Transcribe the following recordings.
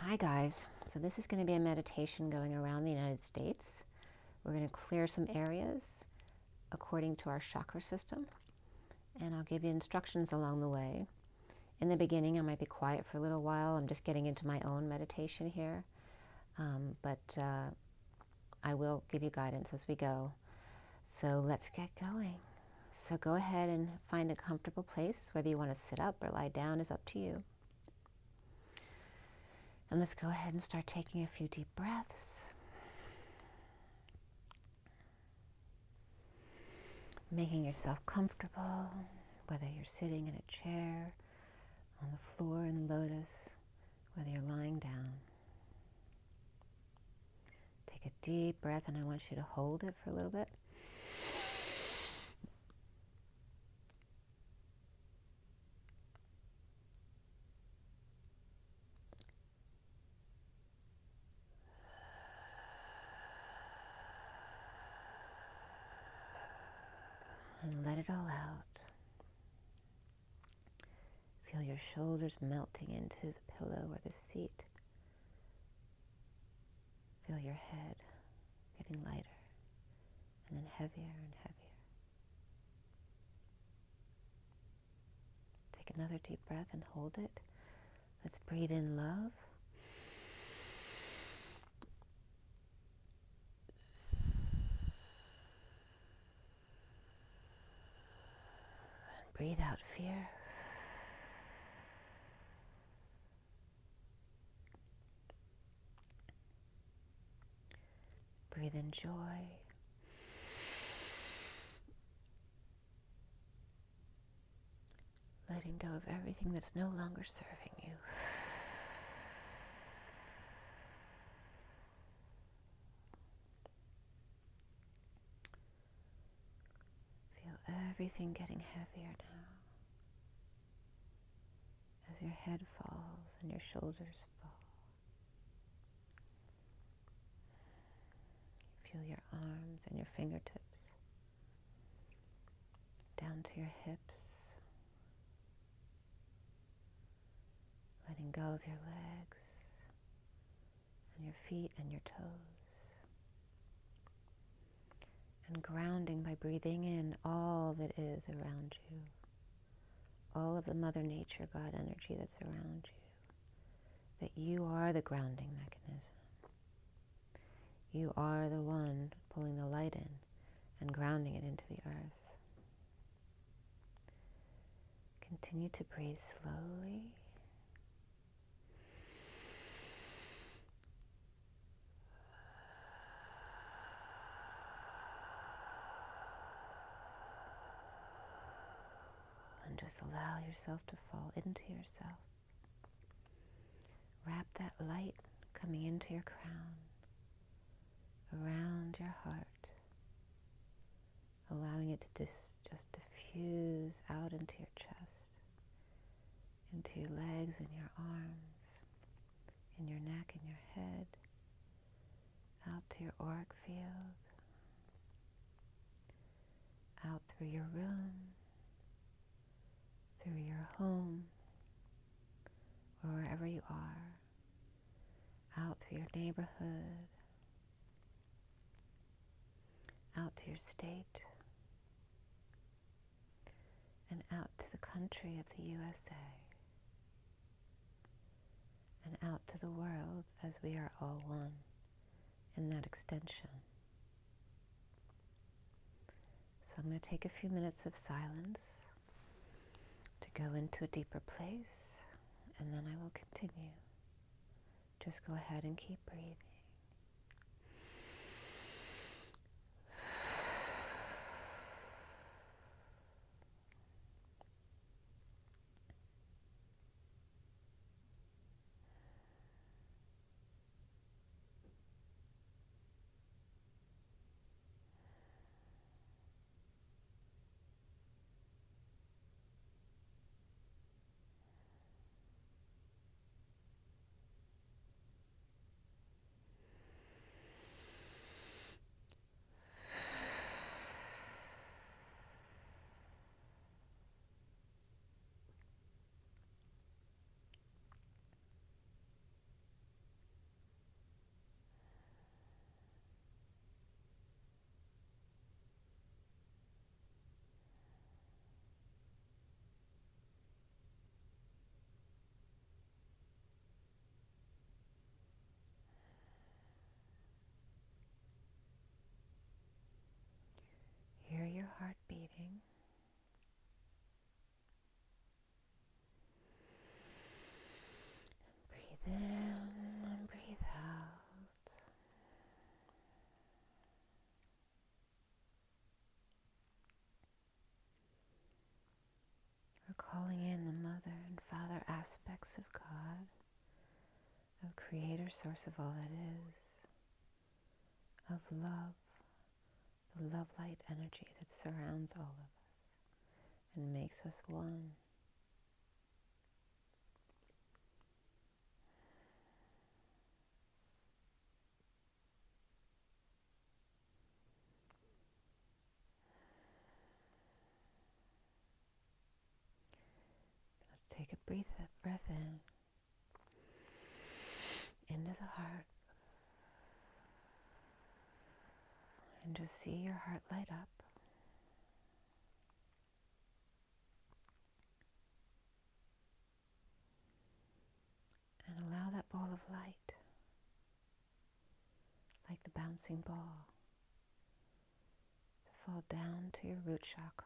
Hi guys, so this is going to be a meditation going around the United States. We're going to clear some areas according to our chakra system, and I'll give you instructions along the way. In the beginning I might be quiet for a little while. I'm just getting into my own meditation here, but I will give you guidance as we go. So let's get going. So go ahead and find a comfortable place. Whether you want to sit up or lie down is up to you. And let's go ahead and start taking a few deep breaths. Making yourself comfortable, whether you're sitting in a chair, on the floor in lotus, whether you're lying down. Take a deep breath, and I want you to hold it for a little bit. And let it all out. Feel your shoulders melting into the pillow or the seat. Feel your head getting lighter and then heavier and heavier. Take another deep breath and hold it. Let's breathe in love. And breathe out fear. Breathe in joy. Letting go of everything that's no longer serving you. Feel everything getting heavier now. As your head falls and your shoulders fall. Feel your arms and your fingertips down to your hips, letting go of your legs and your feet and your toes, and grounding by breathing in all that is around you, all of the Mother Nature, God energy that's around you, that you are the grounding mechanism. You are the one pulling the light in and grounding it into the earth. Continue to breathe slowly. And just allow yourself to fall into yourself. Wrap that light coming into your crown, around your heart, allowing it to just diffuse out into your chest, into your legs and your arms, in your neck and your head, out to your auric field, out through your room, through your home, or wherever you are, out through your neighborhood, out to your state, and out to the country of the USA, and out to the world as we are all one in that extension. So I'm going to take a few minutes of silence to go into a deeper place, and then I will continue. Just go ahead and keep breathing. aspects of God, of Creator, source of all that is, of love, the love light energy that surrounds all of us and makes us one. Let's take a breath in, into the heart, and just see your heart light up. And allow that ball of light, like the bouncing ball, to fall down to your root chakra.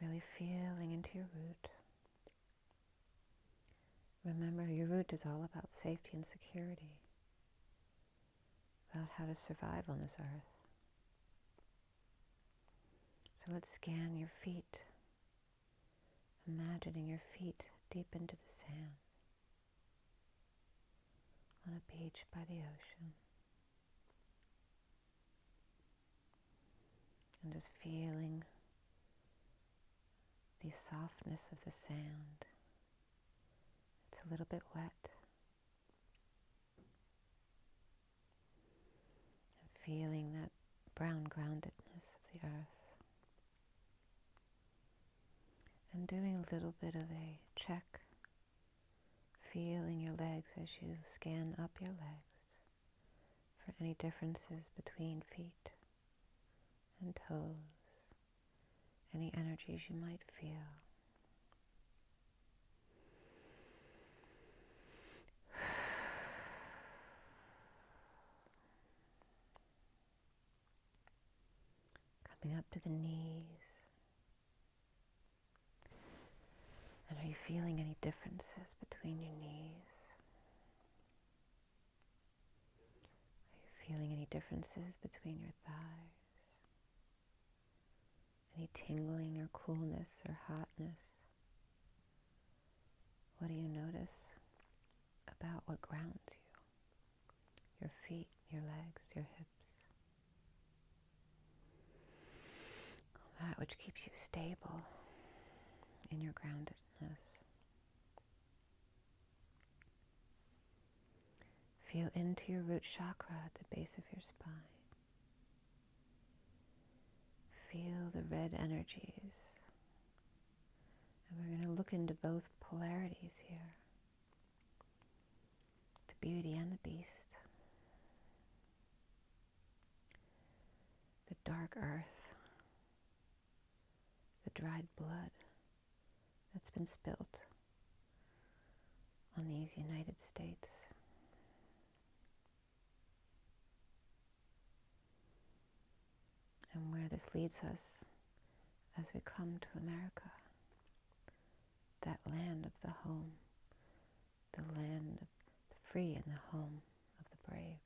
Really feeling into your root. Remember, your root is all about safety and security, about how to survive on this earth. So let's scan your feet, imagining your feet deep into the sand, on a beach by the ocean. And just feeling the softness of the sand. It's a little bit wet. And feeling that brown groundedness of the earth. And doing a little bit of a check, feeling your legs as you scan up your legs for any differences between feet and toes, any energies you might feel. Coming up to the knees. And are you feeling any differences between your knees? Are you feeling any differences between your thighs? Any tingling or coolness or hotness? What do you notice about what grounds you? Your feet, your legs, your hips. That which keeps you stable in your groundedness. Feel into your root chakra at the base of your spine. Feel the red energies. And we're going to look into both polarities here. The beauty and the beast. The dark earth. The dried blood that's been spilt on these United States. And where this leads us as we come to America, that land of the home, the land of the free and the home of the brave.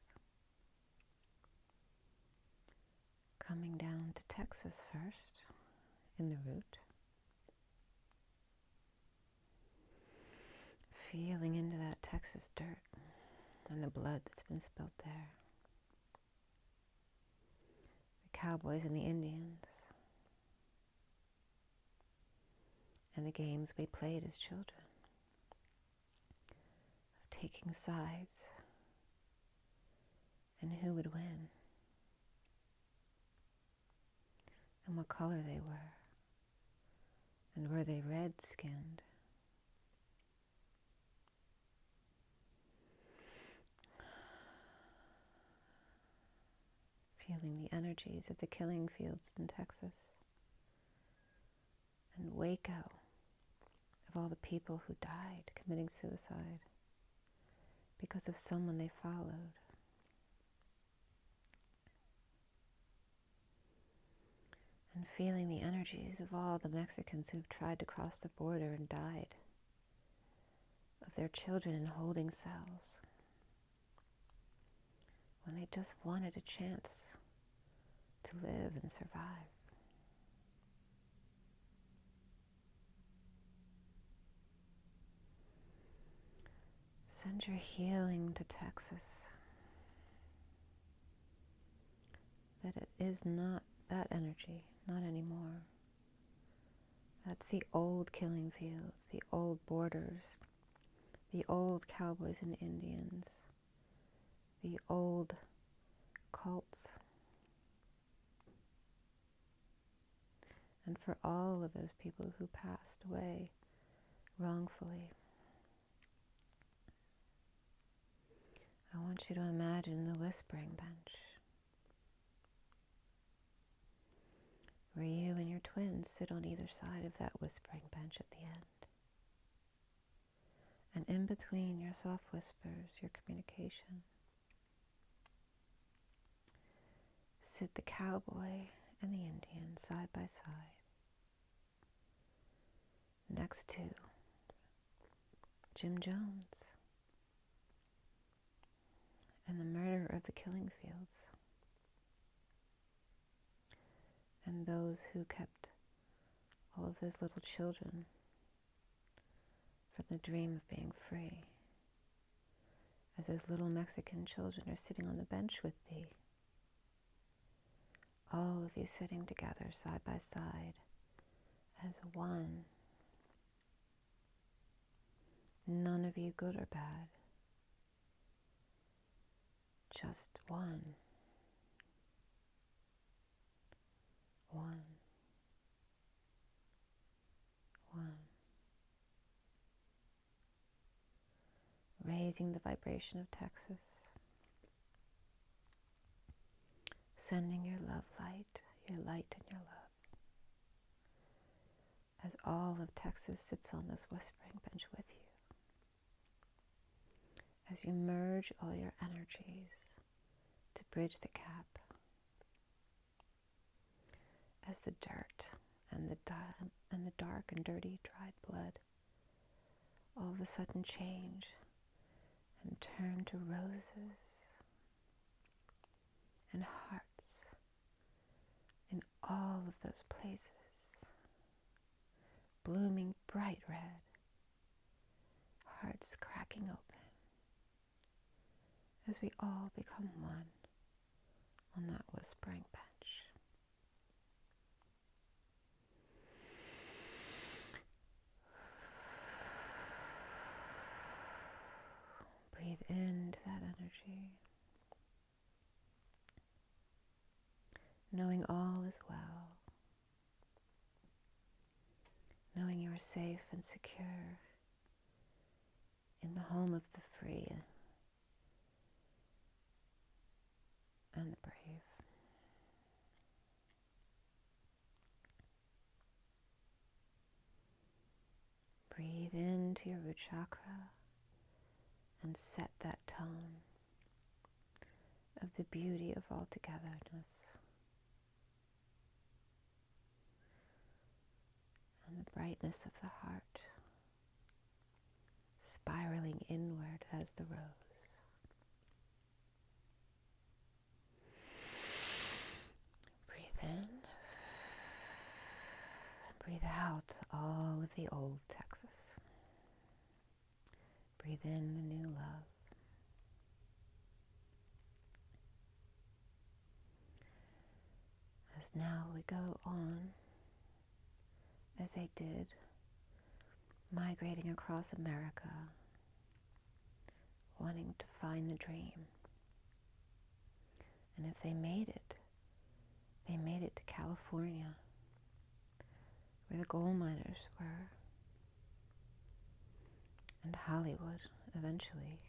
Coming down to Texas first, in the root. Feeling into that Texas dirt and the blood that's been spilt there. The cowboys and the Indians. And the games we played as children. Of taking sides. And who would win. And what color they were. And were they red-skinned? Feeling the energies of the killing fields in Texas. And Waco, of all the people who died committing suicide because of someone they followed. And feeling the energies of all the Mexicans who've tried to cross the border and died, of their children in holding cells, when they just wanted a chance to live and survive. Send your healing to Texas. That it is not that energy, not anymore. That's the old killing fields, the old borders, the old cowboys and Indians, the old cults. And for all of those people who passed away wrongfully, I want you to imagine the whispering bench, where you and your twins sit on either side of that whispering bench at the end. And in between your soft whispers, your communication, sit the cowboy and the Indian side by side, next to Jim Jones and the murderer of the killing fields, and those who kept all of those little children from the dream of being free, as those little Mexican children are sitting on the bench with thee. All of you sitting together side by side as one. None of you good or bad. Just one. One. One. Raising the vibration of Texas. Sending your love light and your love. As all of Texas sits on this whispering bench with you. As you merge all your energies to bridge the gap. As the dirt and the dark and dirty dried blood all of a sudden change and turn to roses and hearts in all of those places, blooming bright red, hearts cracking open as we all become one on that whispering bench. Breathe into that energy, knowing all is well, knowing you are safe and secure in the home of the free and the brave. Breathe into your root chakra and set that tone of the beauty of all togetherness and the brightness of the heart, spiraling inward as the rose. Breathe in and breathe out all of the old Texas. Breathe in the new love. As now we go on, as they did, migrating across America, wanting to find the dream. And if they made it to California, where the gold miners were, and Hollywood eventually.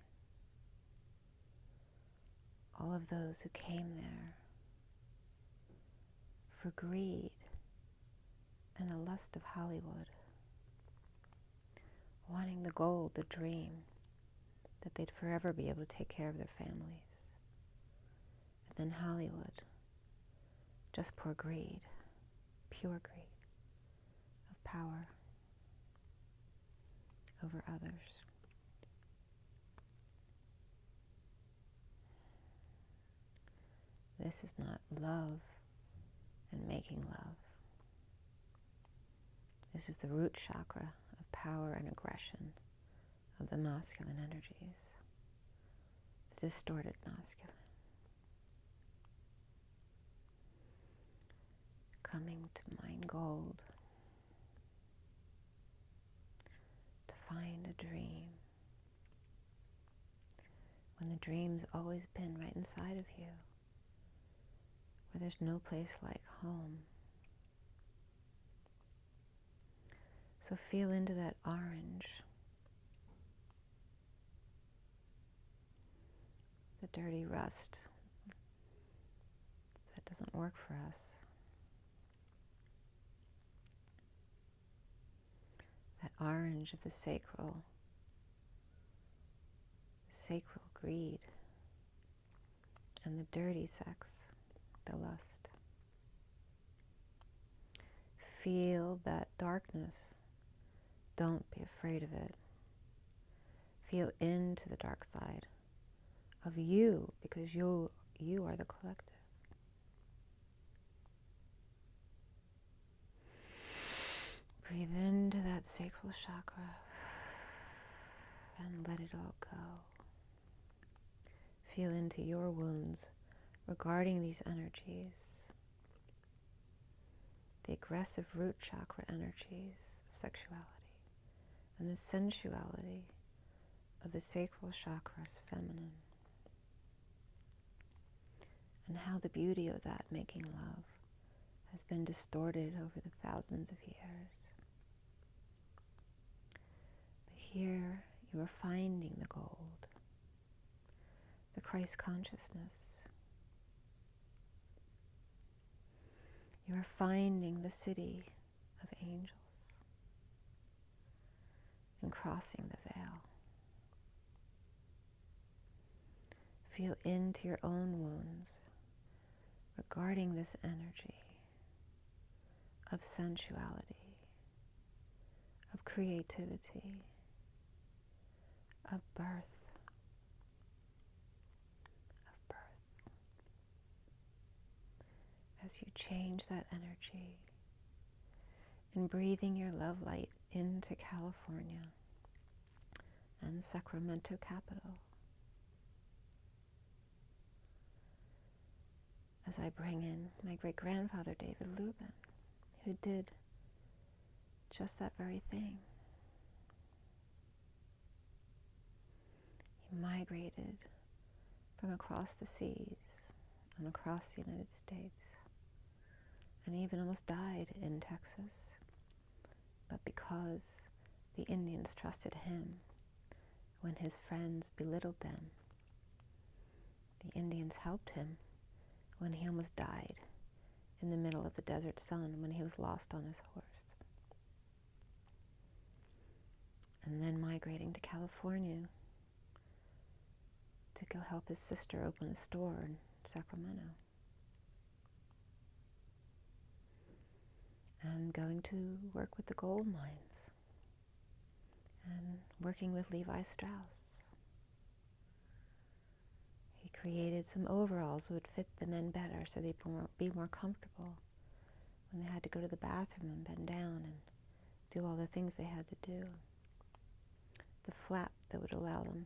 All of those who came there for greed and the lust of Hollywood, wanting the gold, the dream, that they'd forever be able to take care of their families. And then Hollywood, just pure greed of power over others. This is not love and making love. This is the root chakra of power and aggression, of the masculine energies, the distorted masculine, coming to mine gold, to find a dream, when the dream's always been right inside of you, where there's no place like home. So feel into that orange, the dirty rust that doesn't work for us. That orange of the sacral greed, and the dirty sex, the lust. Feel that darkness. Don't be afraid of it. Feel into the dark side of you, because you are the collective. Breathe into that sacral chakra and let it all go. Feel into your wounds regarding these energies, the aggressive root chakra energies of sexuality, and the sensuality of the sacral chakra's feminine, and how the beauty of that making love has been distorted over the thousands of years. But here you are finding the gold, the Christ consciousness. You are finding the city of angels and crossing the veil. Feel into your own wounds regarding this energy of sensuality, of creativity, of birth, as you change that energy and breathing your love light into California and Sacramento capital. As I bring in my great-grandfather David Lubin, who did just that very thing. He migrated from across the seas and across the United States, and even almost died in Texas. But because the Indians trusted him when his friends belittled them, the Indians helped him when he almost died in the middle of the desert sun, when he was lost on his horse. And then migrating to California to go help his sister open a store in Sacramento. And going to work with the gold mines and working with Levi Strauss. He created some overalls that would fit the men better so they'd be more comfortable when they had to go to the bathroom and bend down and do all the things they had to do. The flap that would allow them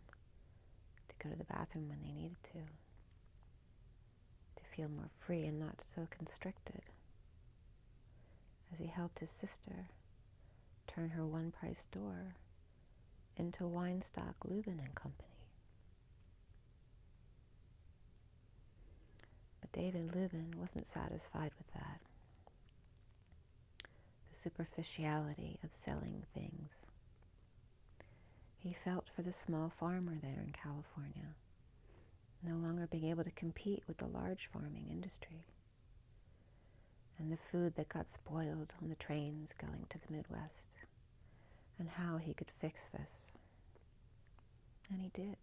to go to the bathroom when they needed to feel more free and not so constricted, as he helped his sister turn her one-price store into Weinstock, Lubin and Company. But David Lubin wasn't satisfied with that. The superficiality of selling things. He felt for the small farmer there in California, no longer being able to compete with the large farming industry, and the food that got spoiled on the trains going to the Midwest, and how he could fix this. And he did.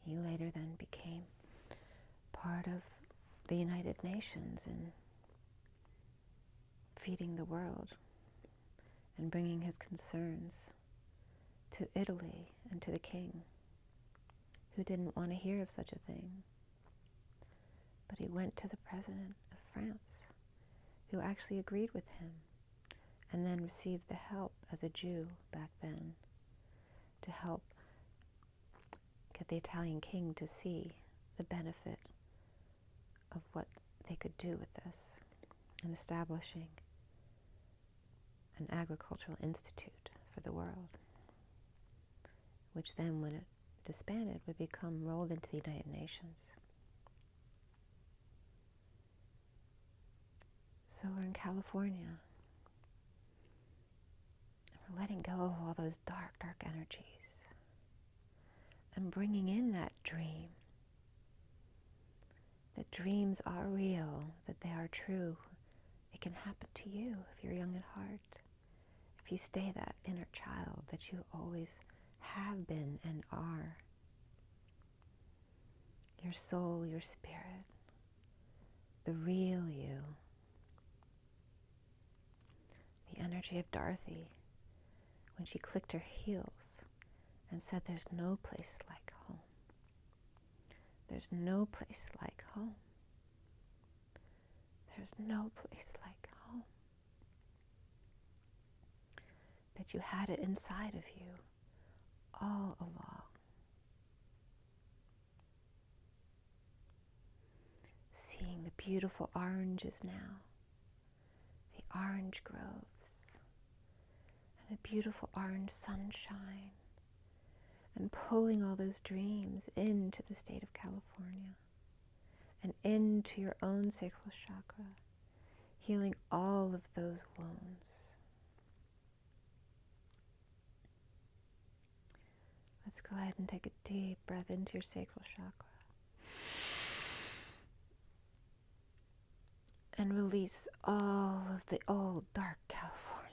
He later then became part of the United Nations in feeding the world and bringing his concerns to Italy and to the king, who didn't want to hear of such a thing. But he went to the president of France, who actually agreed with him and then received the help as a Jew back then to help get the Italian king to see the benefit of what they could do with this, and establishing an agricultural institute for the world, which then, when it disbanded, would become rolled into the United Nations. So we're in California, and we're letting go of all those dark, dark energies and bringing in that dream. That dreams are real, that they are true. It can happen to you if you're young at heart. If you stay that inner child that you always have been and are. Your soul, your spirit, the real you. The energy of Dorothy when she clicked her heels and said, "There's no place like home. There's no place like home. There's no place like home." That you had it inside of you all along. Seeing the beautiful oranges now, the orange groves, and the beautiful orange sunshine, and pulling all those dreams into the state of California and into your own sacral chakra, healing all of those wounds. Let's go ahead and take a deep breath into your sacral chakra. And release all of the old dark California.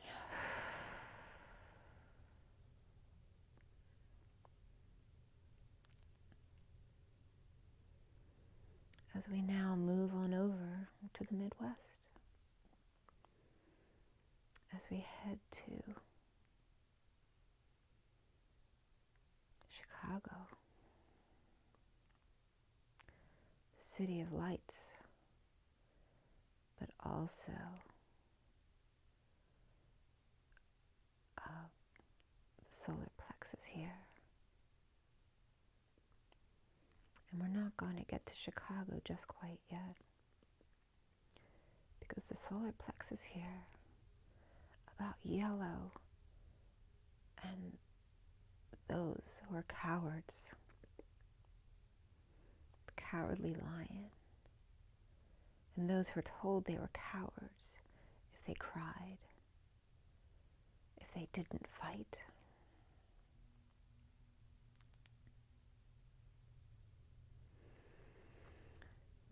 As we now move on over to the Midwest. As we head to Chicago, the city of lights, but also the solar plexus here. And we're not going to get to Chicago just quite yet, because the solar plexus here, about yellow and those who are cowards, the cowardly lion, and those who are told they were cowards if they cried, if they didn't fight.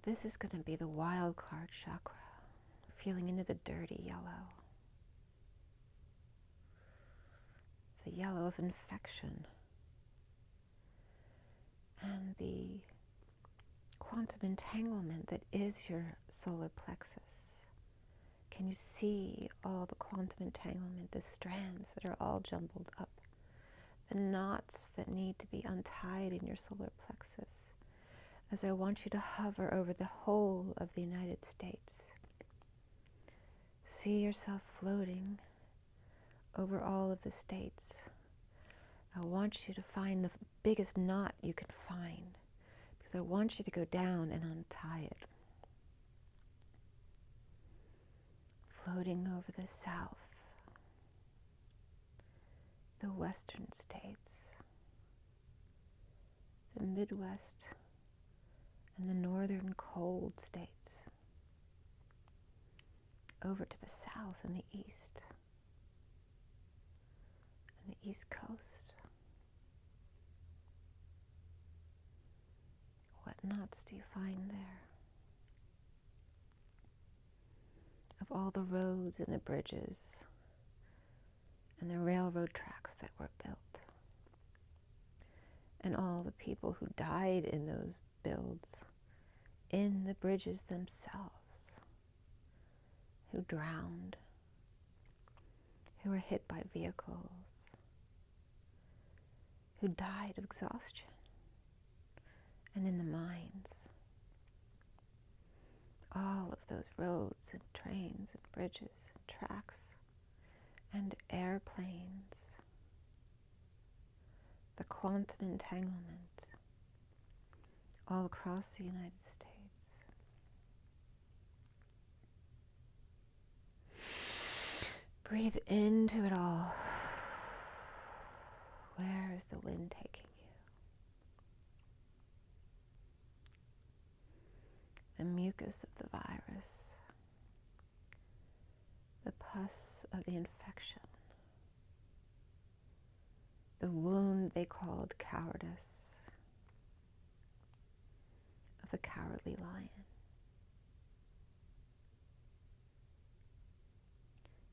This is going to be the wild card chakra, feeling into the dirty yellow. The yellow of infection and the quantum entanglement that is your solar plexus. Can you see all the quantum entanglement, the strands that are all jumbled up, the knots that need to be untied in your solar plexus, as I want you to hover over the whole of the United States. See yourself floating over all of the states. I want you to find the biggest knot you can find, because I want you to go down and untie it. Floating over the South, the Western states, the Midwest, and the northern cold states, over to the South and the East, and the East Coast. What knots do you find there? Of all the roads and the bridges and the railroad tracks that were built, and all the people who died in those builds, in the bridges themselves, who drowned, who were hit by vehicles, who died of exhaustion, and in the mines. All of those roads and trains and bridges and tracks and airplanes, the quantum entanglement all across the United States. Breathe into it all. Where is the wind taking you? The mucus of the virus, the pus of the infection, the wound they called cowardice of the cowardly lion,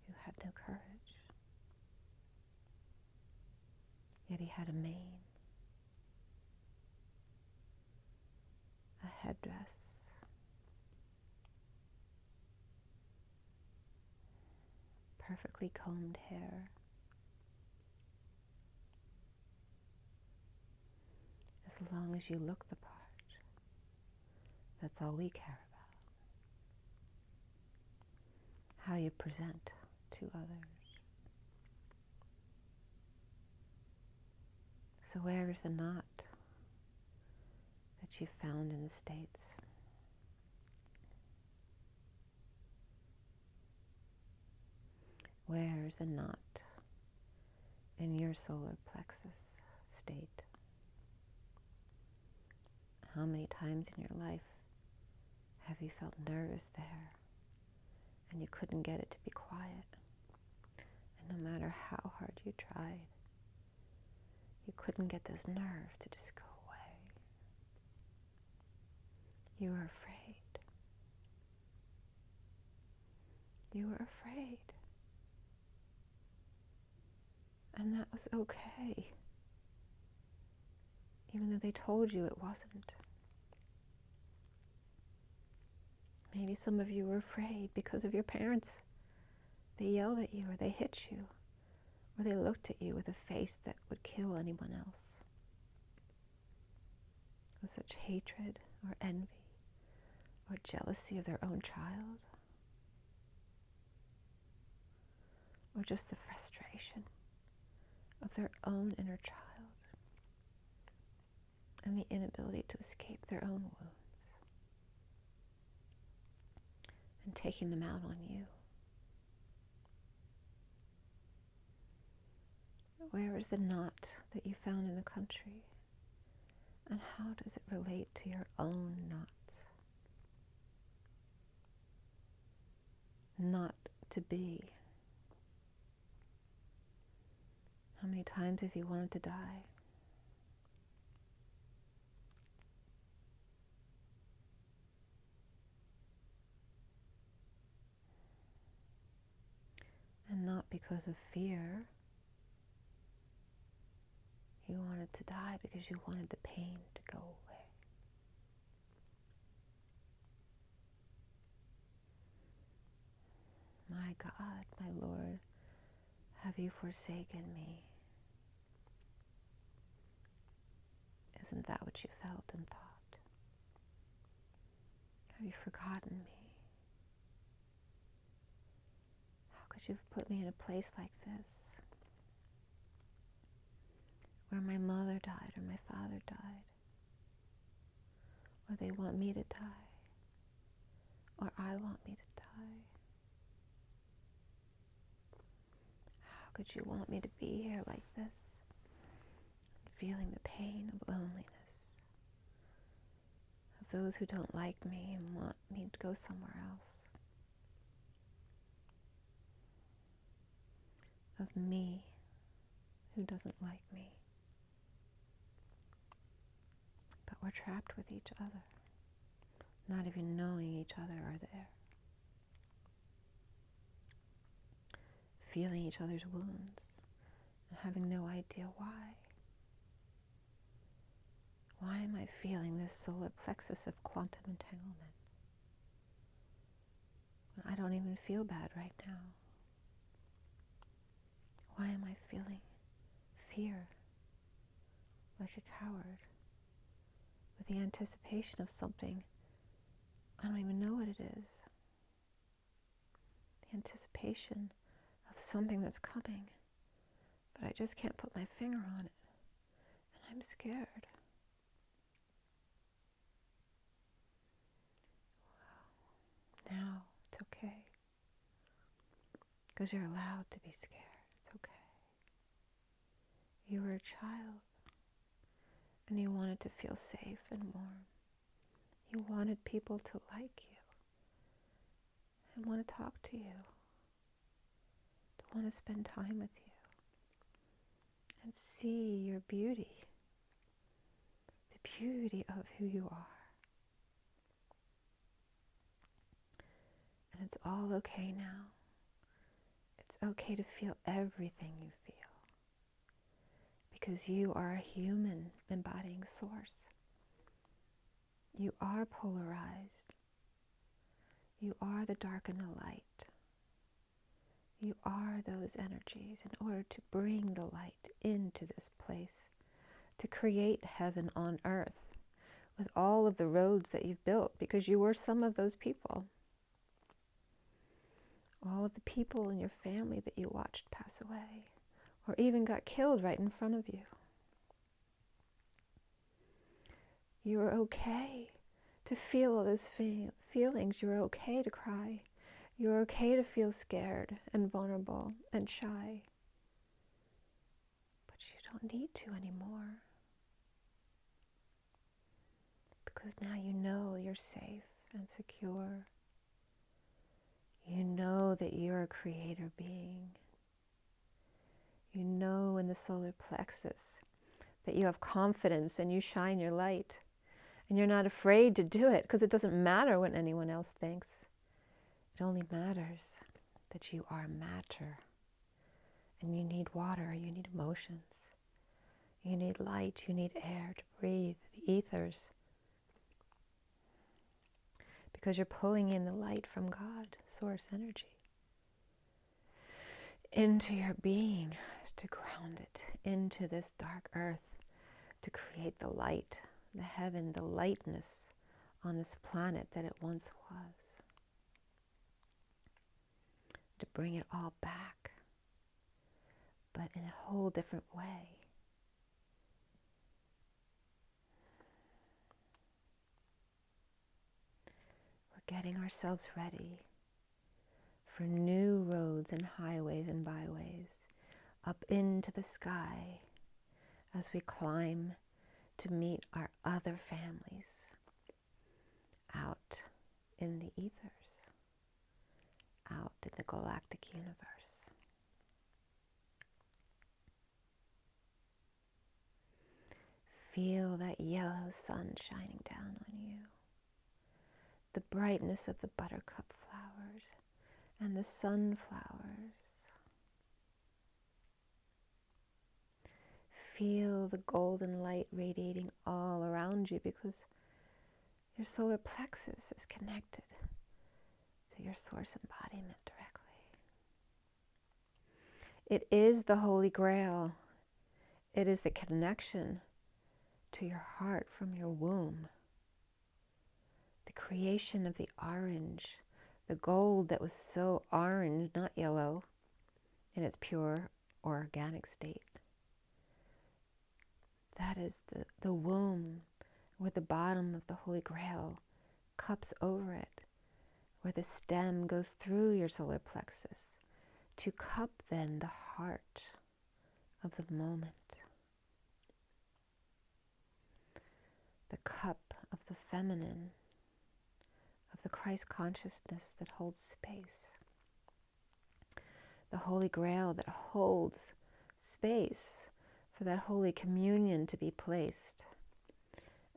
who had no courage, yet he had a mane, a headdress, perfectly combed hair, as long as you look the part. That's all we care about. How you present to others. So where is the knot that you found in the States? Where is the knot in your solar plexus state? How many times in your life have you felt nervous there and you couldn't get it to be quiet? And no matter how hard you tried, you couldn't get this nerve to just go away. You were afraid. You were afraid. And that was okay, even though they told you it wasn't. Maybe some of you were afraid because of your parents. They yelled at you, or they hit you, or they looked at you with a face that would kill anyone else. With such hatred or envy or jealousy of their own child, or just the frustration of their own inner child and the inability to escape their own wounds and taking them out on you. Where is the knot that you found in the country? And how does it relate to your own knots? Not to be. How many times have you wanted to die? And not because of fear. You wanted to die because you wanted the pain to go away. My God, my Lord, have you forsaken me? Isn't that what you felt and thought? Have you forgotten me? How could you have put me in a place like this, where my mother died or my father died, or they want me to die, or I want me to die? How could you want me to be here like this, feeling the pain of loneliness, of those who don't like me and want me to go somewhere else, of me who doesn't like me? But we're trapped with each other, not even knowing each other are there, feeling each other's wounds and having no idea why. Why am I feeling this solar plexus of quantum entanglement when I don't even feel bad right now? Why am I feeling fear like a coward with the anticipation of something I don't even know what it is? The anticipation of something that's coming, but I just can't put my finger on it, and I'm scared. Now it's okay, because you're allowed to be scared. It's okay. You were a child, and you wanted to feel safe and warm. You wanted people to like you and want to talk to you, to want to spend time with you and see your beauty, the beauty of who you are. And it's all okay now. It's okay to feel everything you feel, because you are a human embodying source. You are polarized. You are the dark and the light. You are those energies in order to bring the light into this place, to create heaven on earth with all of the roads that you've built, because you were some of those people. All of the people in your family that you watched pass away, or even got killed right in front of you. You were okay to feel all those feelings. You were okay to cry. You were okay to feel scared and vulnerable and shy. But you don't need to anymore, because now you know you're safe and secure. You know that you're a creator being. You know in the solar plexus that you have confidence and you shine your light. And you're not afraid to do it, because it doesn't matter what anyone else thinks. It only matters that you are matter. And you need water, you need emotions. You need light, you need air to breathe, the ethers. Because you're pulling in the light from God, source energy, into your being, to ground it into this dark earth, to create the light, the heaven, the lightness on this planet that it once was. To bring it all back, but in a whole different way. We're getting ourselves ready for new roads and highways and byways up into the sky as we climb to meet our other families out in the ethers, out in the galactic universe. Feel that yellow sun shining down on you, the brightness of the buttercup flowers and the sunflowers. Feel the golden light radiating all around you, because your solar plexus is connected to your source embodiment directly. It is the Holy Grail. It is the connection to your heart from your womb. The creation of the orange, the gold that was so orange, not yellow, in its pure organic state. That is the womb, where the bottom of the Holy Grail cups over it, where the stem goes through your solar plexus to cup then the heart of the moment. The cup of the feminine, of the Christ consciousness that holds space. The Holy Grail that holds space for that Holy Communion to be placed,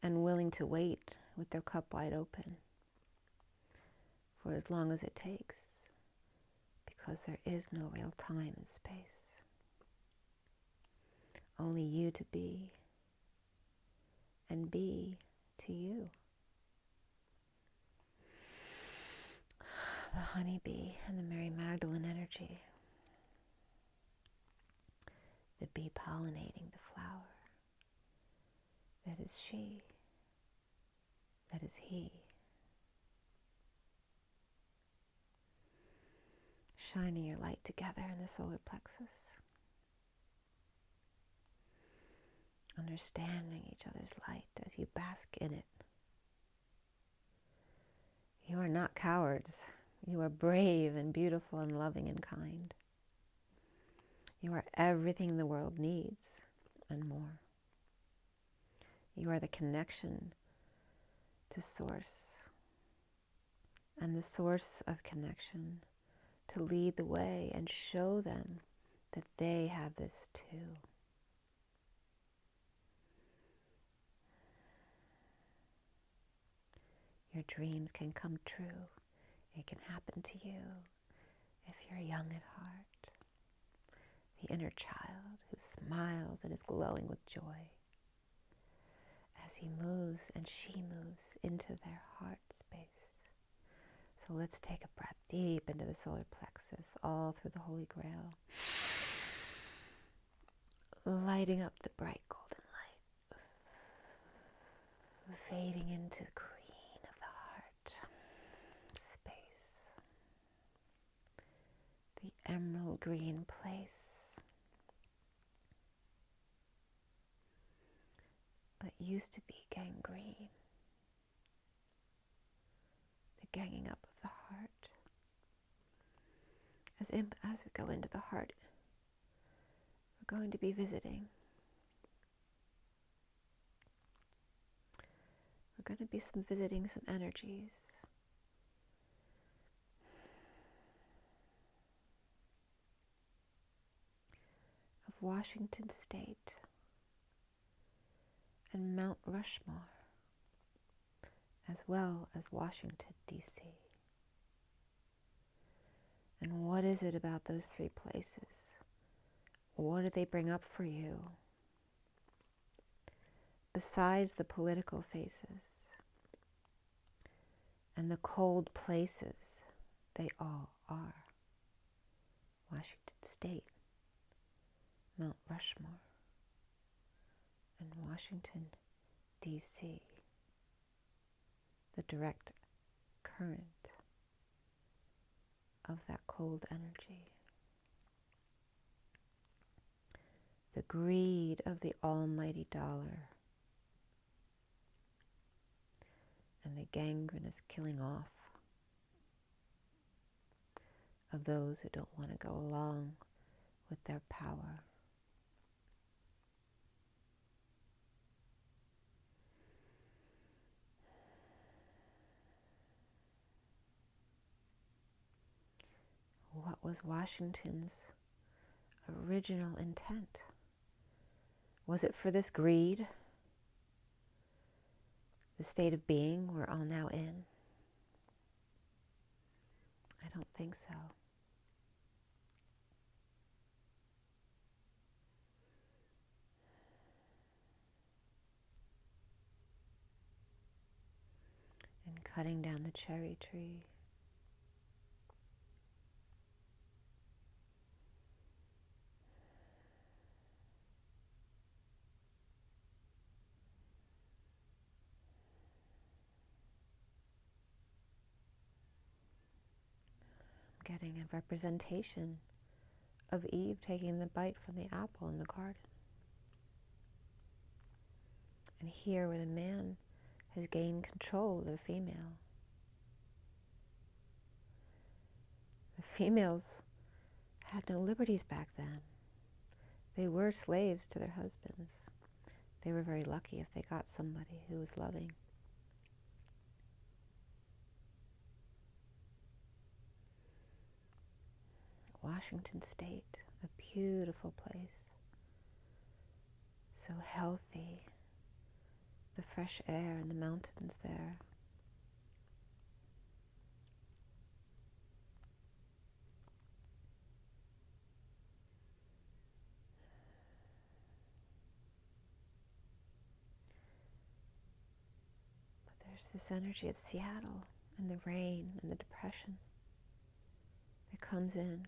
and willing to wait with their cup wide open for as long as it takes, because there is no real time and space. Only you to be, and be to you. The honeybee and the Mary Magdalene energy. The bee pollinating the flower. That is she. That is he. shining your light together in the solar plexus. Understanding each other's light as you bask in it. You are not cowards. You are brave and beautiful and loving and kind. You are everything the world needs and more. You are the connection to Source, and the source of connection to lead the way and show them that they have this too. Your dreams can come true. It can happen to you if you're young at heart. The inner child who smiles and is glowing with joy as he moves and she moves into their heart space. So let's take a breath deep into the solar plexus, all through the Holy Grail, lighting up the bright golden light, fading into the green of the heart space, the emerald green place, but used to be gangrene, the ganging up of the heart. As we go into the heart, we're going to be visiting. We're going to be visiting some energies. Of Washington State and Mount Rushmore, as well as Washington, D.C. And what is it about those three places? What do they bring up for you? Besides the political faces and the cold places, they all are. Washington State, Mount Rushmore, and Washington, D.C., the direct current of that cold energy. The greed of the almighty dollar and the gangrenous killing off of those who don't want to go along with their power. What was Washington's original intent? Was it for this greed, the state of being we're all now in? I don't think so. And cutting down the cherry tree, getting a representation of Eve taking the bite from the apple in the garden. And here where the man has gained control of the female. The females had no liberties back then. They were slaves to their husbands. They were very lucky if they got somebody who was loving. Washington State, a beautiful place. So healthy. The fresh air and the mountains there. But there's this energy of Seattle and the rain and the depression that comes in.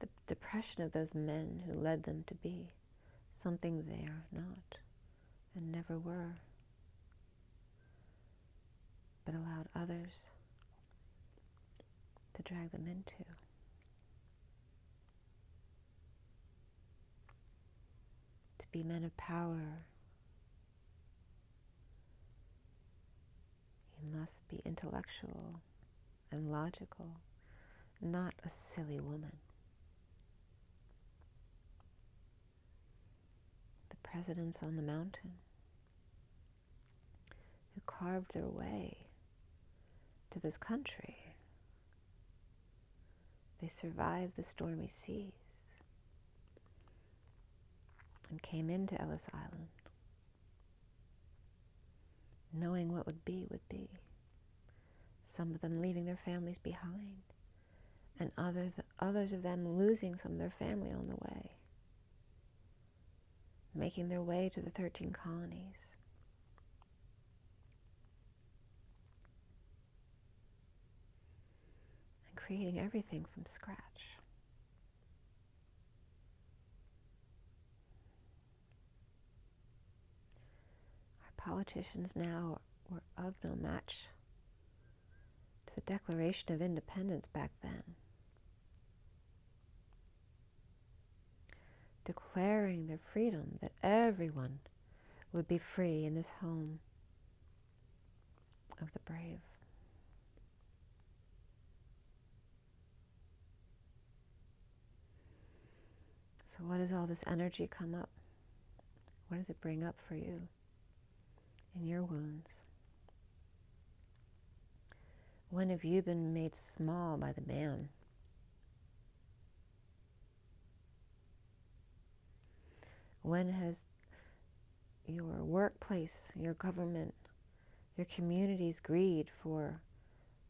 The depression of those men who led them to be something they are not and never were, but allowed others to drag them into. To be men of power, you must be intellectual and logical, not a silly woman. The presidents on the mountain who carved their way to this country, they survived the stormy seas and came into Ellis Island, knowing what would be would be. Some of them leaving their families behind, and others of them losing some of their family on the way, making their way to the 13 colonies. And creating everything from scratch. Our politicians now were of no match to the Declaration of Independence back then, declaring their freedom, that everyone would be free in this home of the brave. So what does all this energy come up? What does it bring up for you in your wounds? When have you been made small by the man? When has your workplace, your government, your community's greed for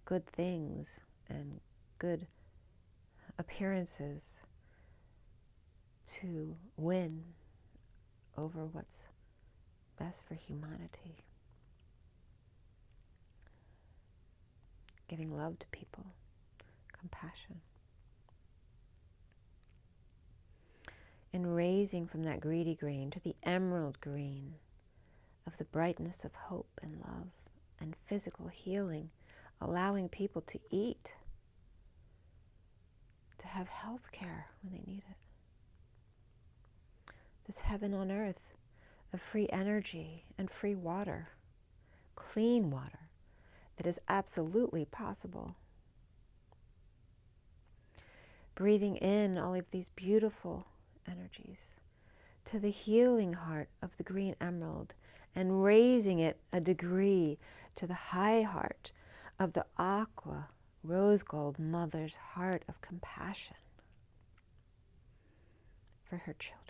good things and good appearances to win over what's best for humanity? Giving love to people, compassion. And raising from that greedy green to the emerald green of the brightness of hope and love and physical healing, allowing people to eat, to have health care when they need it. This heaven on earth of free energy and free water, clean water, that is absolutely possible. Breathing in all of these beautiful energies to the healing heart of the green emerald and raising it a degree to the high heart of the aqua rose gold mother's heart of compassion for her children,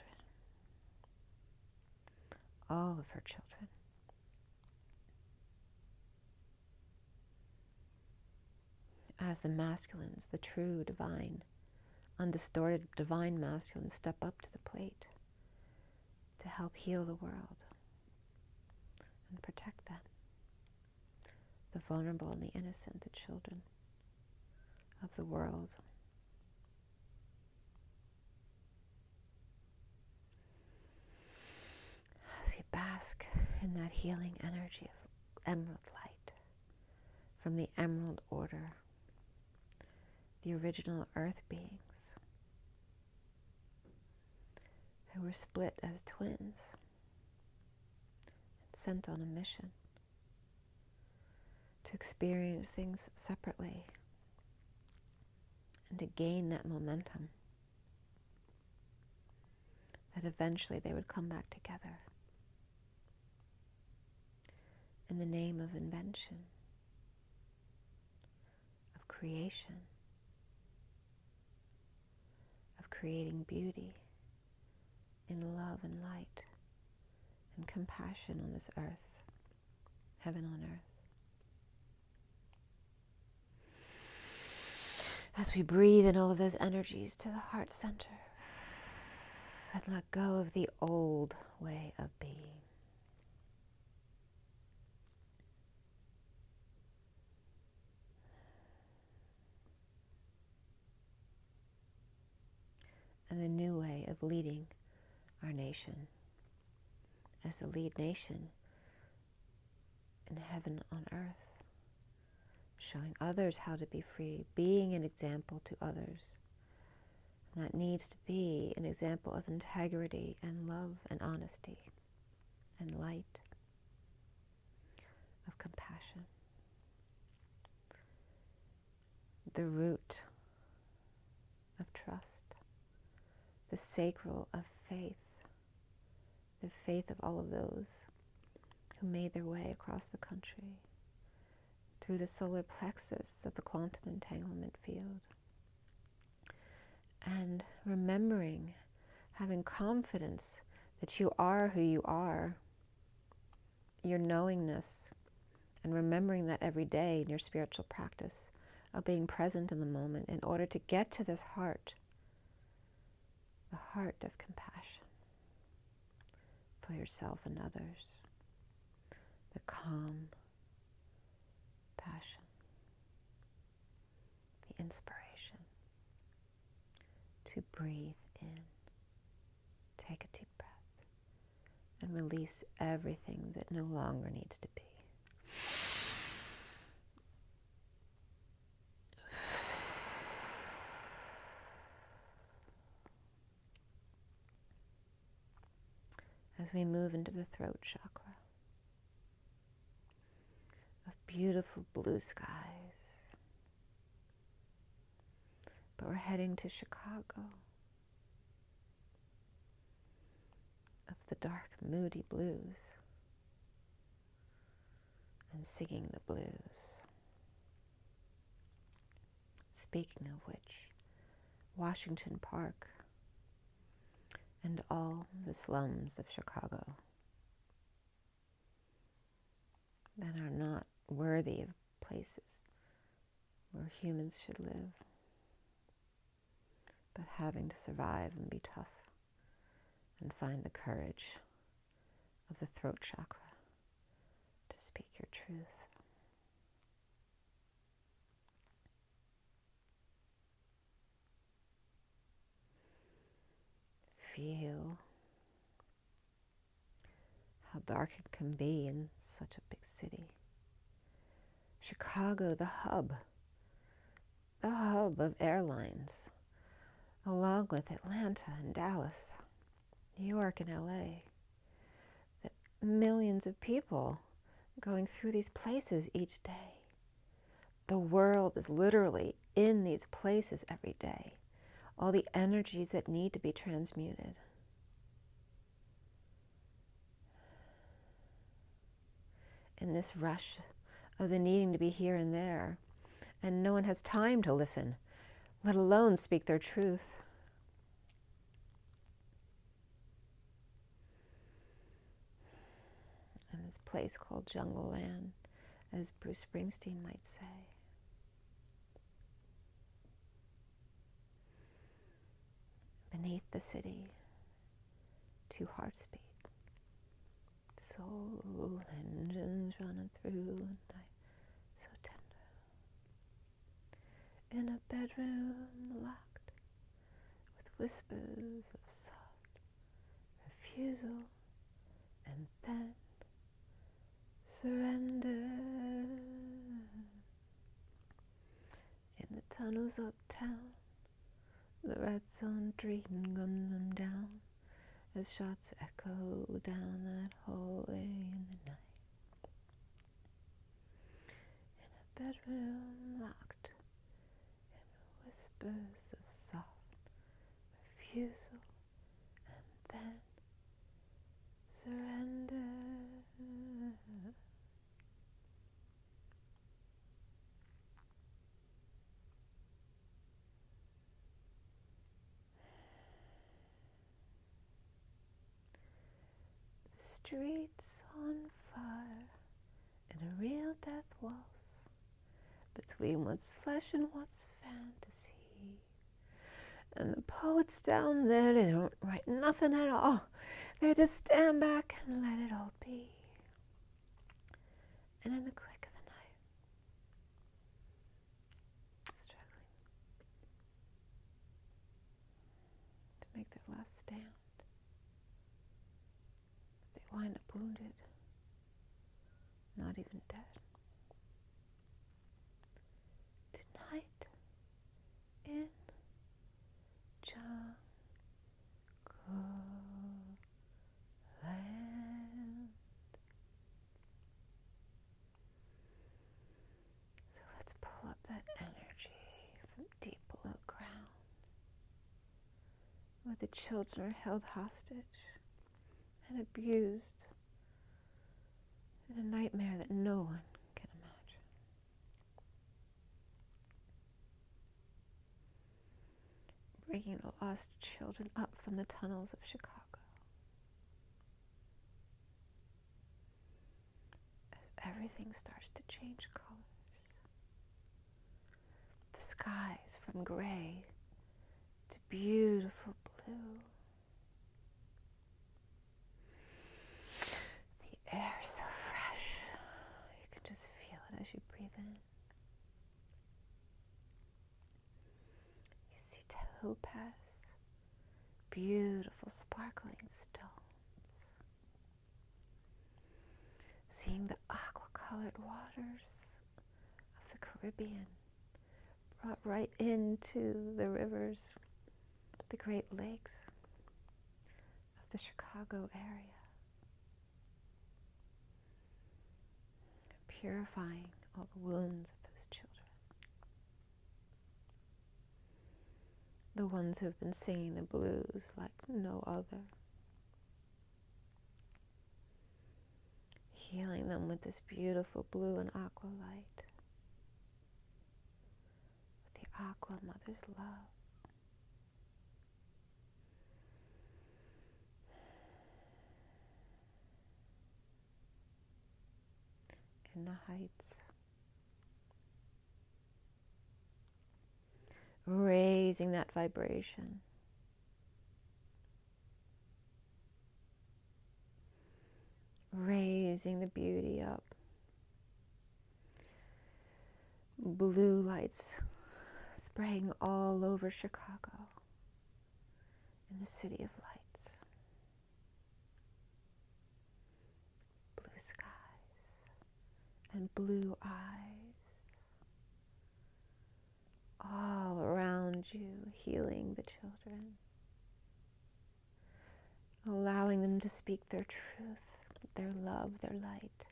all of her children. As the masculines, the true divine, undistorted divine masculines step up to the plate to help heal the world and protect them, the vulnerable and the innocent, the children of the world. As we bask in that healing energy of emerald light from the emerald order, the original earth beings who were split as twins and sent on a mission to experience things separately and to gain that momentum, that eventually they would come back together in the name of invention, of creation, of creating beauty in love and light and compassion on this earth, heaven on earth. As we breathe in all of those energies to the heart center and let go of the old way of being. And the new way of leading our nation as the lead nation in heaven on earth, showing others how to be free, being an example to others. And that needs to be an example of integrity and love and honesty and light, of compassion. The root of trust, the sacral of faith, the faith of all of those who made their way across the country through the solar plexus of the quantum entanglement field. And remembering, having confidence that you are who you are, your knowingness, and remembering that every day in your spiritual practice of being present in the moment in order to get to this heart, the heart of compassion for yourself and others, the calm passion, the inspiration to breathe in, take a deep breath, and release everything that no longer needs to be. As we move into the throat chakra, of beautiful blue skies, but we're heading to Chicago, of the dark, moody blues, and singing the blues. Speaking of which, Washington Park and all the slums of Chicago that are not worthy of places where humans should live, but having to survive and be tough and find the courage of the throat chakra to speak your truth. Feel how dark it can be in such a big city. Chicago, the hub of airlines, along with Atlanta and Dallas, New York and LA. The millions of people going through these places each day. The world is literally in these places every day. All the energies that need to be transmuted. In this rush of the needing to be here and there, and no one has time to listen, let alone speak their truth. In this place called Jungle Land, as Bruce Springsteen might say. Beneath the city, 2 hearts beat. Soul engines running through a night so tender. In a bedroom locked with whispers of soft refusal and then surrender. In the tunnels uptown, the red zone dream guns them down as shots echo down that hallway in the night. In a bedroom locked in whispers of soft refusal and then surrender. Streets on fire in a real death waltz between what's flesh and what's fantasy. And the poets down there, they don't write nothing at all. They just stand back and let it all be. And in the quick of the night, struggling to make their last stand, they wind up wounded, not even dead. where the children are held hostage and abused in a nightmare that no one can imagine. Bringing the lost children up from the tunnels of Chicago. As everything starts to change colors. The skies from gray to beautiful blue. The air so fresh. You can just feel it as you breathe in. You see topaz, beautiful sparkling stones. Seeing the aqua-colored waters of the Caribbean brought right into the rivers, the Great Lakes of the Chicago area. Purifying all the wounds of those children. The ones who have been singing the blues like no other. Healing them with this beautiful blue and aqua light. With the aqua mother's love. In the heights. Raising that vibration. Raising the beauty up. Blue lights spraying all over Chicago in the city of lights. Blue skies and blue eyes all around you, healing the children, allowing them to speak their truth, their love, their light,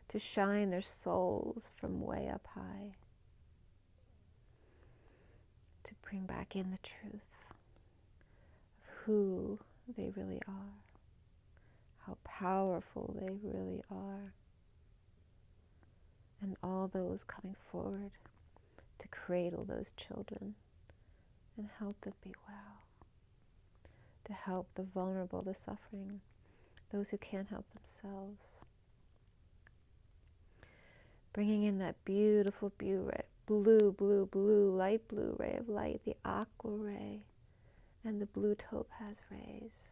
to shine their souls from way up high, to bring back in the truth of who they really are, how powerful they really are, and all those coming forward to cradle those children and help them be well, to help the vulnerable, the suffering, those who can't help themselves. Bringing in that beautiful blue, light blue ray of light, the aqua ray, and the blue topaz rays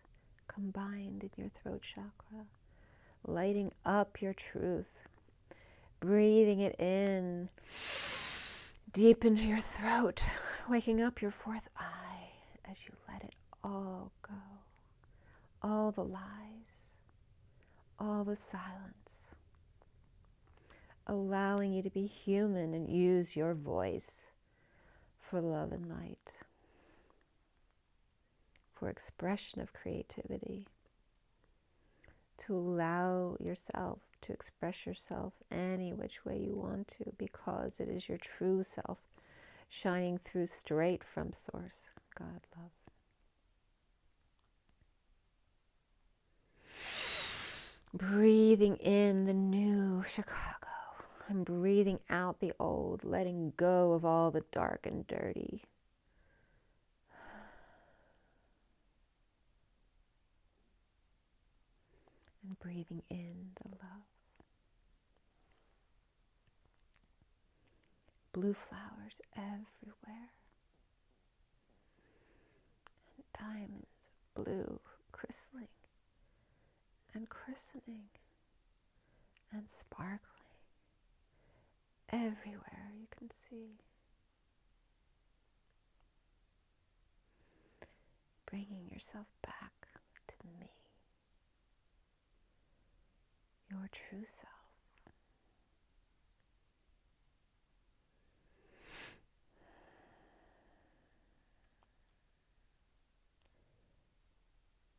combined in your throat chakra, lighting up your truth, breathing it in deep into your throat, waking up your fourth eye as you let it all go. All the lies, all the silence, allowing you to be human and use your voice for love and light, for expression of creativity, to allow yourself to express yourself any which way you want to, because it is your true self shining through straight from source, God love. Breathing in the new Chicago and breathing out the old, letting go of all the dark and dirty. And breathing in the love. Blue flowers everywhere. And diamonds of blue crystalling and christening and sparkling everywhere you can see. Bringing yourself back to me, your true self.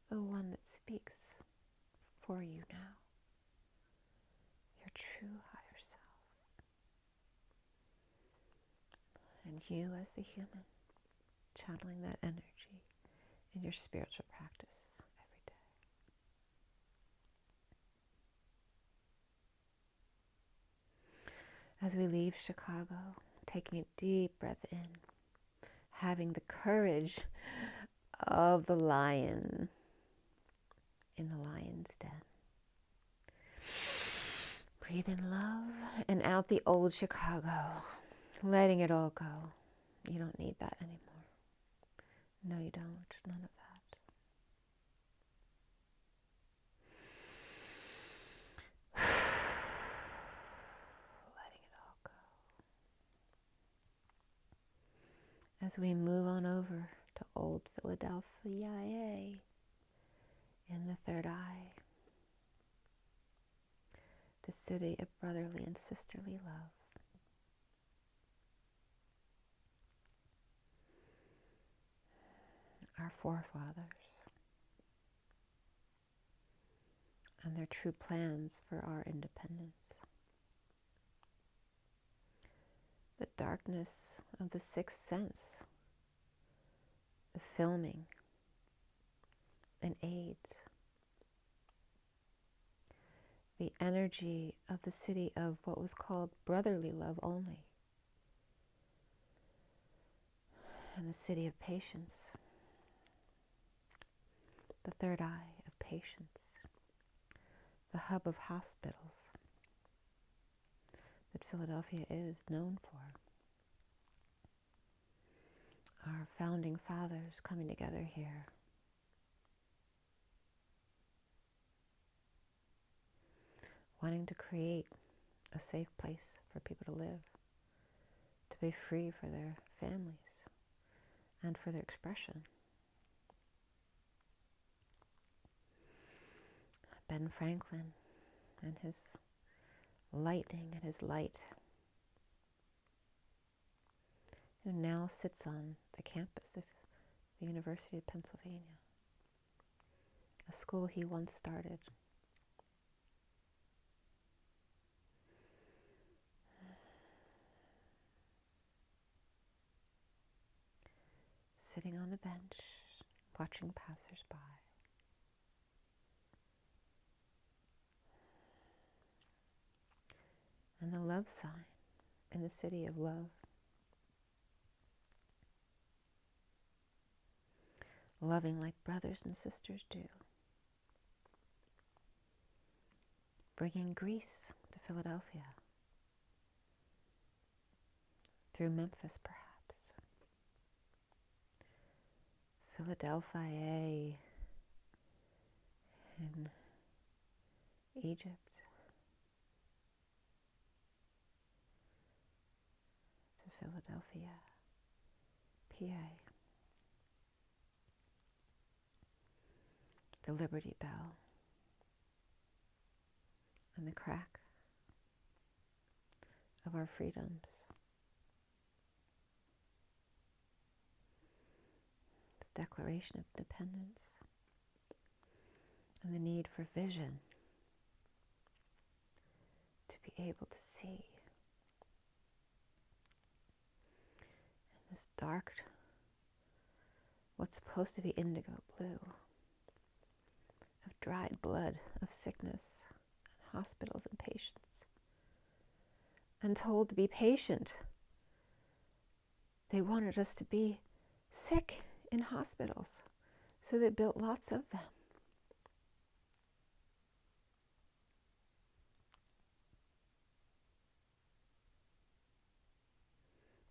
The one that speaks for you now, your true higher self. And you as the human, channeling that energy in your spiritual practice every day. As we leave Chicago, taking a deep breath in, having the courage of the lion in the lion's den. Breathe in love and out the old Chicago, letting it all go. You don't need that anymore. No, you don't. None of that. Letting it all go. As we move on over to old Philadelphia in the third eye, the city of brotherly and sisterly love. Our forefathers and their true plans for our independence. The darkness of the sixth sense, the filming and AIDS, the energy of the city of what was called brotherly love only, and the city of patience, the third eye of patience, the hub of hospitals that Philadelphia is known for. Our founding fathers coming together here. Wanting to create a safe place for people to live, to be free for their families and for their expression. Ben Franklin and his lightning and his light, who now sits on the campus of the University of Pennsylvania, a school he once started. Sitting on the bench, watching passers-by. And the love sign in the city of love. Loving like brothers and sisters do. Bringing Greece to Philadelphia. Through Memphis, perhaps. Philadelphia in Egypt. To Philadelphia, PA. The Liberty Bell and the crack of our freedoms. The Declaration of Independence and the need for vision to be able to see in this dark, what's supposed to be indigo blue, of dried blood, of sickness, and hospitals and patients, and told to be patient. They wanted us to be sick in hospitals, so they built lots of them.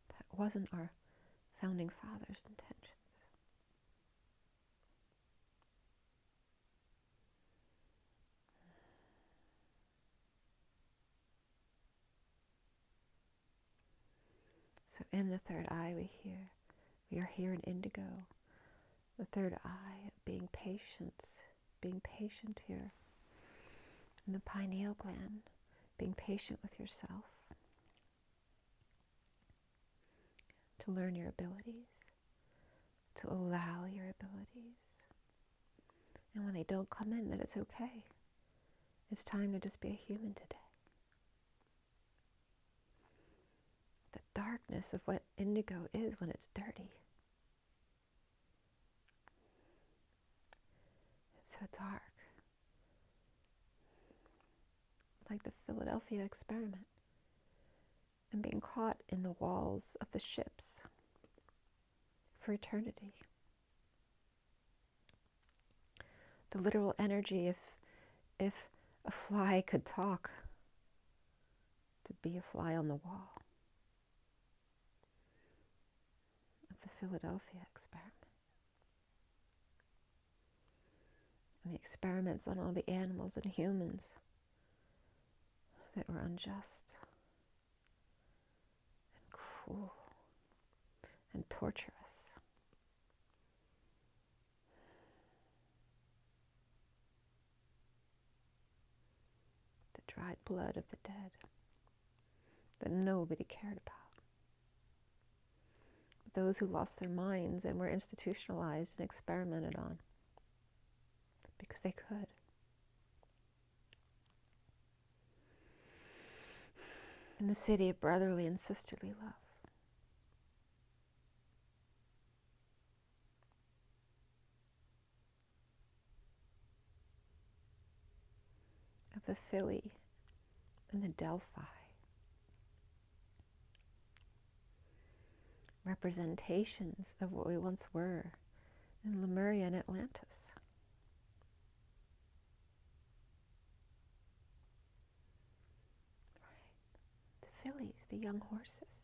That wasn't our founding fathers' intentions. So in the third eye we are here in indigo. The third eye, being patient here. In the pineal gland, being patient with yourself. To learn your abilities. To allow your abilities. And when they don't come in, that it's okay. It's time to just be a human today. The darkness of what indigo is when it's dirty. so dark, like the Philadelphia experiment, and being caught in the walls of the ships for eternity. The literal energy, if a fly could talk, to be a fly on the wall of the Philadelphia experiment. And the experiments on all the animals and humans that were unjust and cruel and torturous. The dried blood of the dead that nobody cared about. Those who lost their minds and were institutionalized and experimented on because they could. In the city of brotherly and sisterly love. Of the Philly and the Delphi. Representations of what we once were in Lemuria and Atlantis. Right. The fillies, the young horses.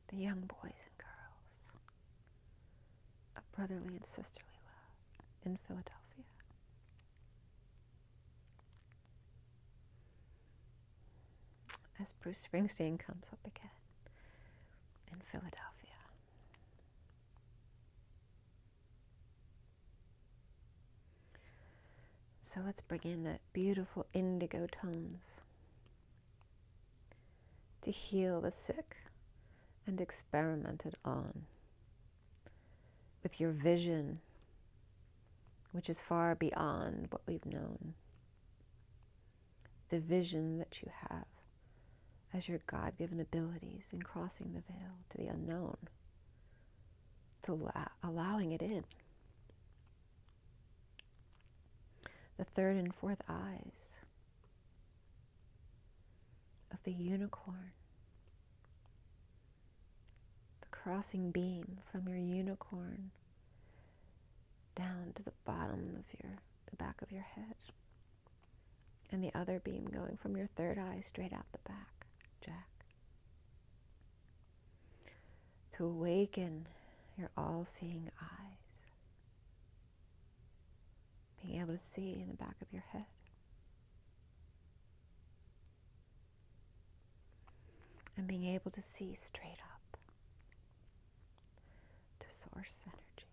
The young boys and girls of brotherly and sisterly love in Philadelphia. As Bruce Springsteen comes up again in Philadelphia. So let's bring in that beautiful indigo tones to heal the sick and experimented on with your vision, which is far beyond what we've known. The vision that you have as your God-given abilities in crossing the veil to the unknown, to allowing it in. The third and fourth eyes of the unicorn, the crossing beam from your unicorn down to the bottom of the back of your head, and the other beam going from your third eye straight out the back, Jack, to awaken your all-seeing eyes, being able to see in the back of your head. And being able to see straight up to source energy,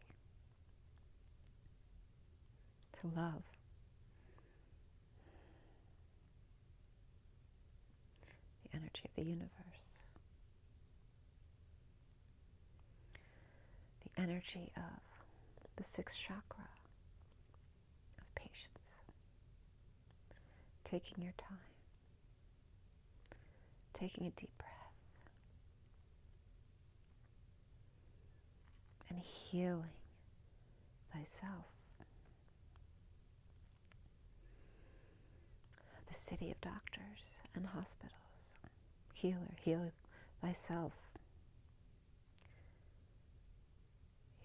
to love, the energy of the universe, the energy of the sixth chakra of patience, taking your time, taking a deep breath, and healing thyself. The city of doctors and hospitals. Healer, heal thyself.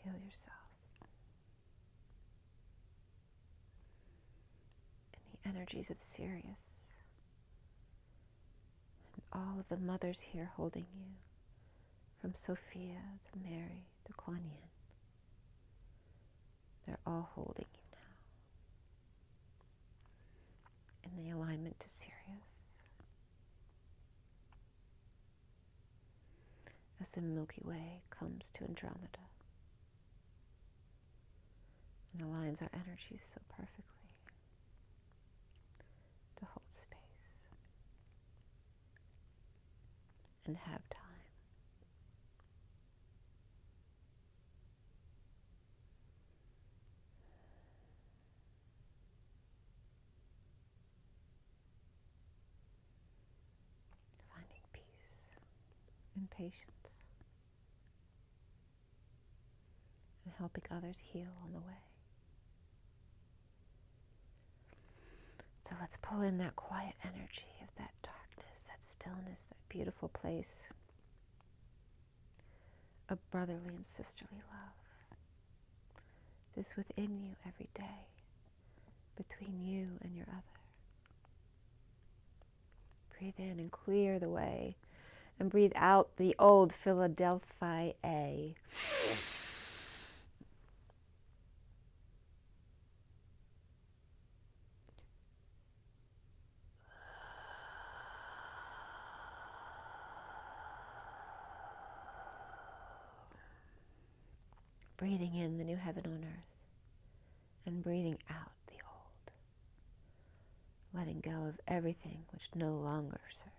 Heal yourself. And the energies of Sirius. And all of the mothers here holding you, from Sophia to Mary to Kuan Yin. They're all holding you now in the alignment to Sirius. As the Milky Way comes to Andromeda and aligns our energies so perfectly to hold space and have time. and patience, and helping others heal on the way. So let's pull in that quiet energy of that darkness, that stillness, that beautiful place of brotherly and sisterly love. This within you every day, between you and your other. Breathe in and clear the way, and breathe out the old Philadelphia. Breathing in the new heaven on earth, and breathing out the old, letting go of everything which no longer serves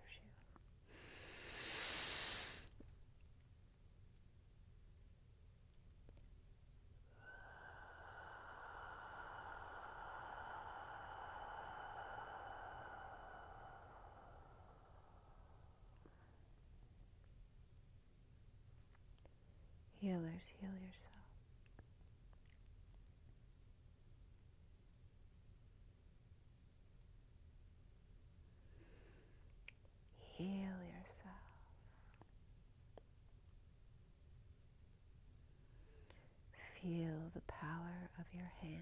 you. Healers, heal yourself. Heal yourself. Feel the power of your hands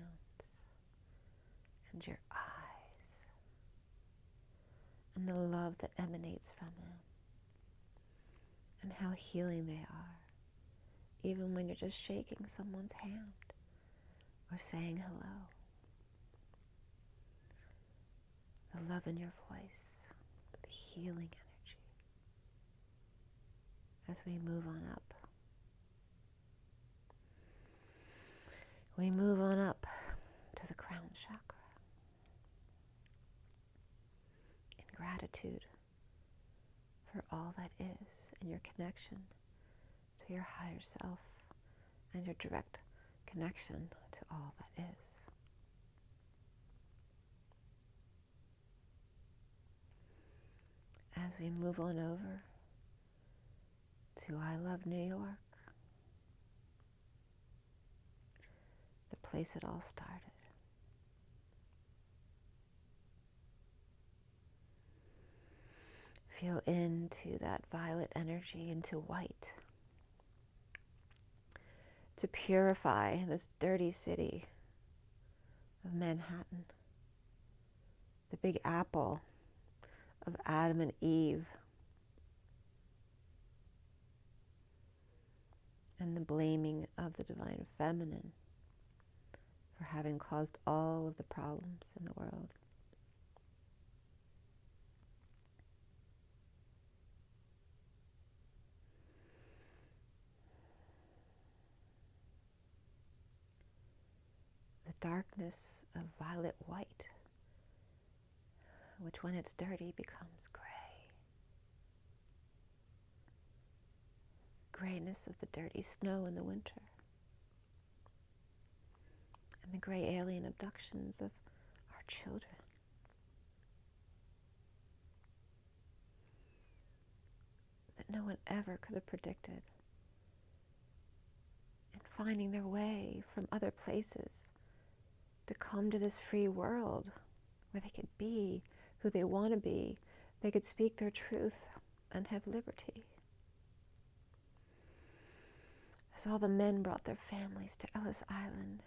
and your eyes and the love that emanates from them, and how healing they are, even when you're just shaking someone's hand or saying hello. The love in your voice, the healing energy. As we move on up, we move on up to the crown chakra in gratitude for all that is, and your connection to your higher self and your direct connection to all that is. As we move on over to I Love New York, the place it all started. Feel into that violet energy, into white, to purify this dirty city of Manhattan, the big apple of Adam and Eve, and the blaming of the divine feminine for having caused all of the problems in the world. The darkness of violet white, which when it's dirty becomes gray. Grayness of the dirty snow in the winter. And the gray alien abductions of our children. That no one ever could have predicted. And finding their way from other places to come to this free world where they could be who they want to be. They could speak their truth and have liberty. As all the men brought their families to Ellis Island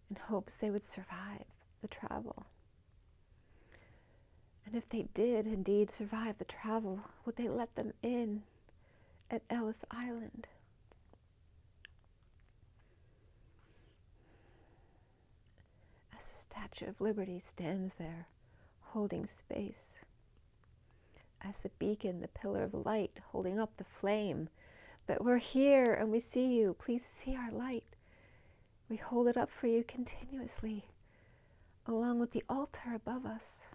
in hopes they would survive the travel. And if they did indeed survive the travel, would they let them in at Ellis Island? As the Statue of Liberty stands there, holding space, as the beacon, the pillar of light, holding up the flame, that we're here and we see you, please see our light. We hold it up for you continuously, along with the altar above us.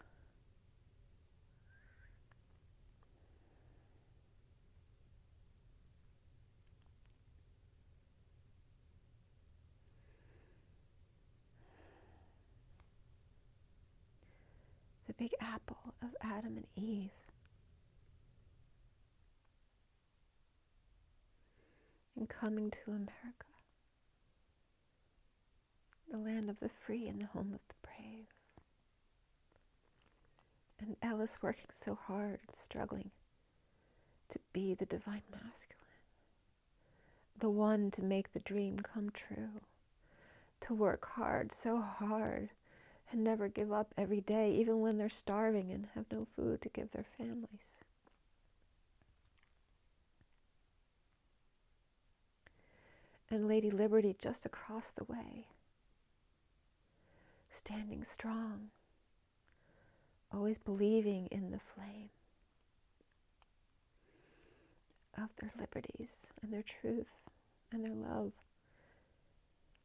The big apple of Adam and Eve. and coming to America, the land of the free and the home of the brave. And Ellis working so hard and struggling to be the divine masculine, the one to make the dream come true, to work hard, so hard, and never give up every day, even when they're starving and have no food to give their families. And Lady Liberty just across the way, standing strong, always believing in the flame of their liberties and their truth and their love,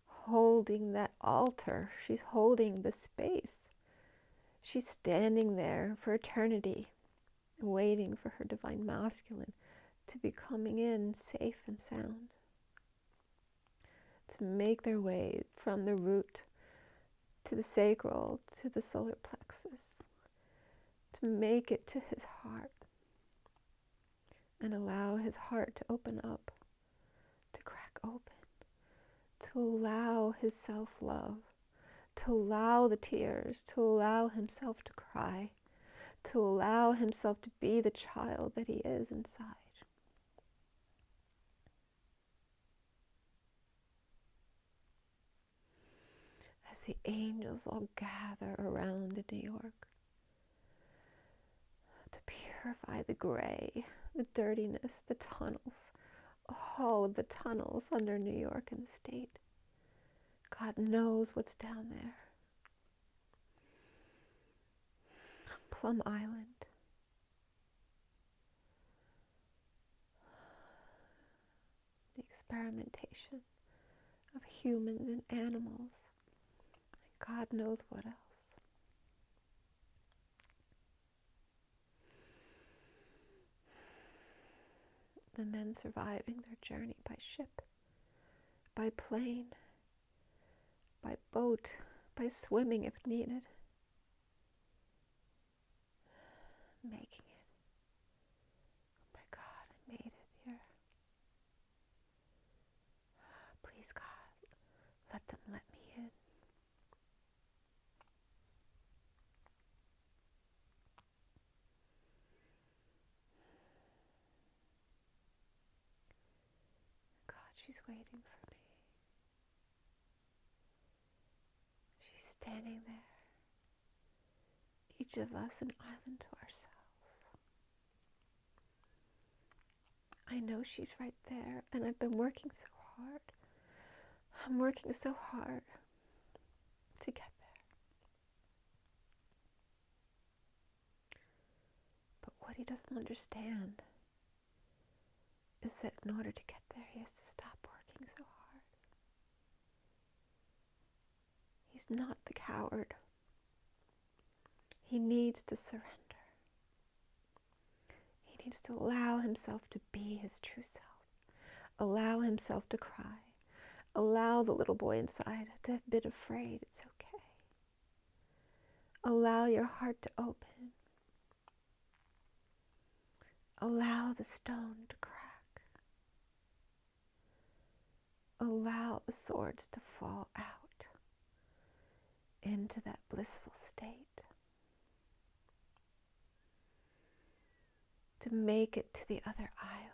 holding that altar. She's holding the space. She's standing there for eternity, waiting for her divine masculine to be coming in safe and sound, to make their way from the root to the sacral, to the solar plexus, to make it to his heart and allow his heart to open up, to crack open, to allow his self-love, to allow the tears, to allow himself to cry, to allow himself to be the child that he is inside. As the angels all gather around in New York to purify the gray, the dirtiness, the tunnels, all of the tunnels under New York and the state. God knows what's down there. Plum Island. The experimentation of humans and animals. And God knows what else. The men surviving their journey by ship, by plane, by boat, by swimming if needed. Making it. Oh my God, I made it here. Please, God, let them let me in. God, she's waiting for me. She's standing there. Each of us an island to ourselves. I know she's right there, and I've been working so hard. I'm working so hard to get there. But what he doesn't understand is that in order to get there, he has to stop working so hard. He's not the coward. He needs to surrender. He needs to allow himself to be his true self. Allow himself to cry. Allow the little boy inside to have been afraid. It's okay. Allow your heart to open. Allow the stone to crack. Allow the swords to fall out into that blissful state. To make it to the other island.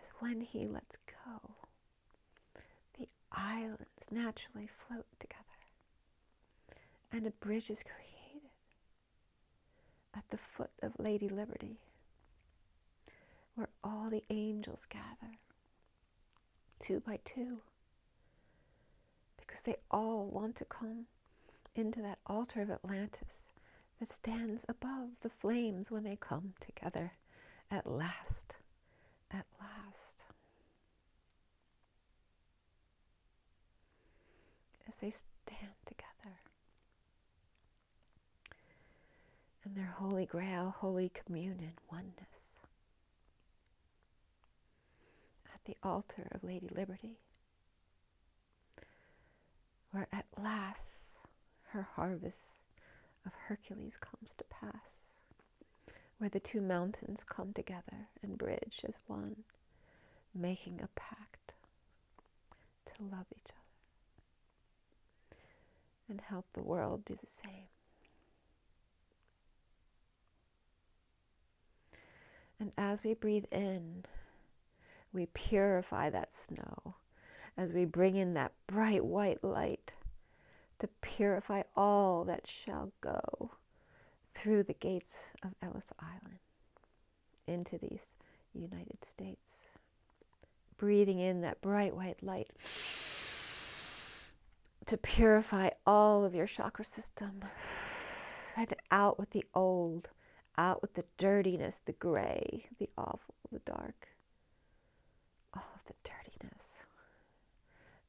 As when he lets go, the islands naturally float together. And a bridge is created at the foot of Lady Liberty, where all the angels gather, 2 by 2, because they all want to come into that altar of Atlantis that stands above the flames when they come together at last, at last. As they stand together in their holy grail, holy communion, oneness, at the altar of Lady Liberty, where at last her harvest of Hercules comes to pass, where the 2 mountains come together and bridge as one, making a pact to love each other and help the world do the same. And as we breathe in, we purify that snow as we bring in that bright white light to purify all that shall go through the gates of Ellis Island into these United States. Breathing in that bright white light to purify all of your chakra system, and out with the old, out with the dirtiness, the gray, the awful, the dark, all of the dirtiness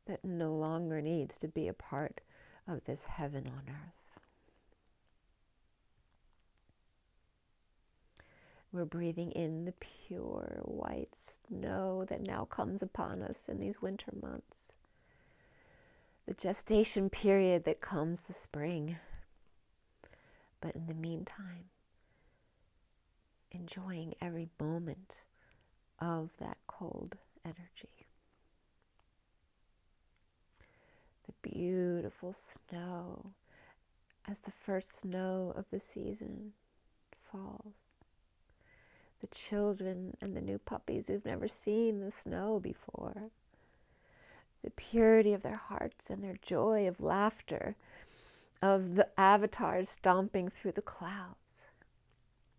that no longer needs to be a part of this heaven on earth. We're breathing in the pure white snow that now comes upon us in these winter months. The gestation period that comes the spring. But in the meantime, enjoying every moment of that cold energy. The beautiful snow as the first snow of the season falls. The children and the new puppies who've never seen the snow before. The purity of their hearts and their joy of laughter, of the avatars stomping through the clouds,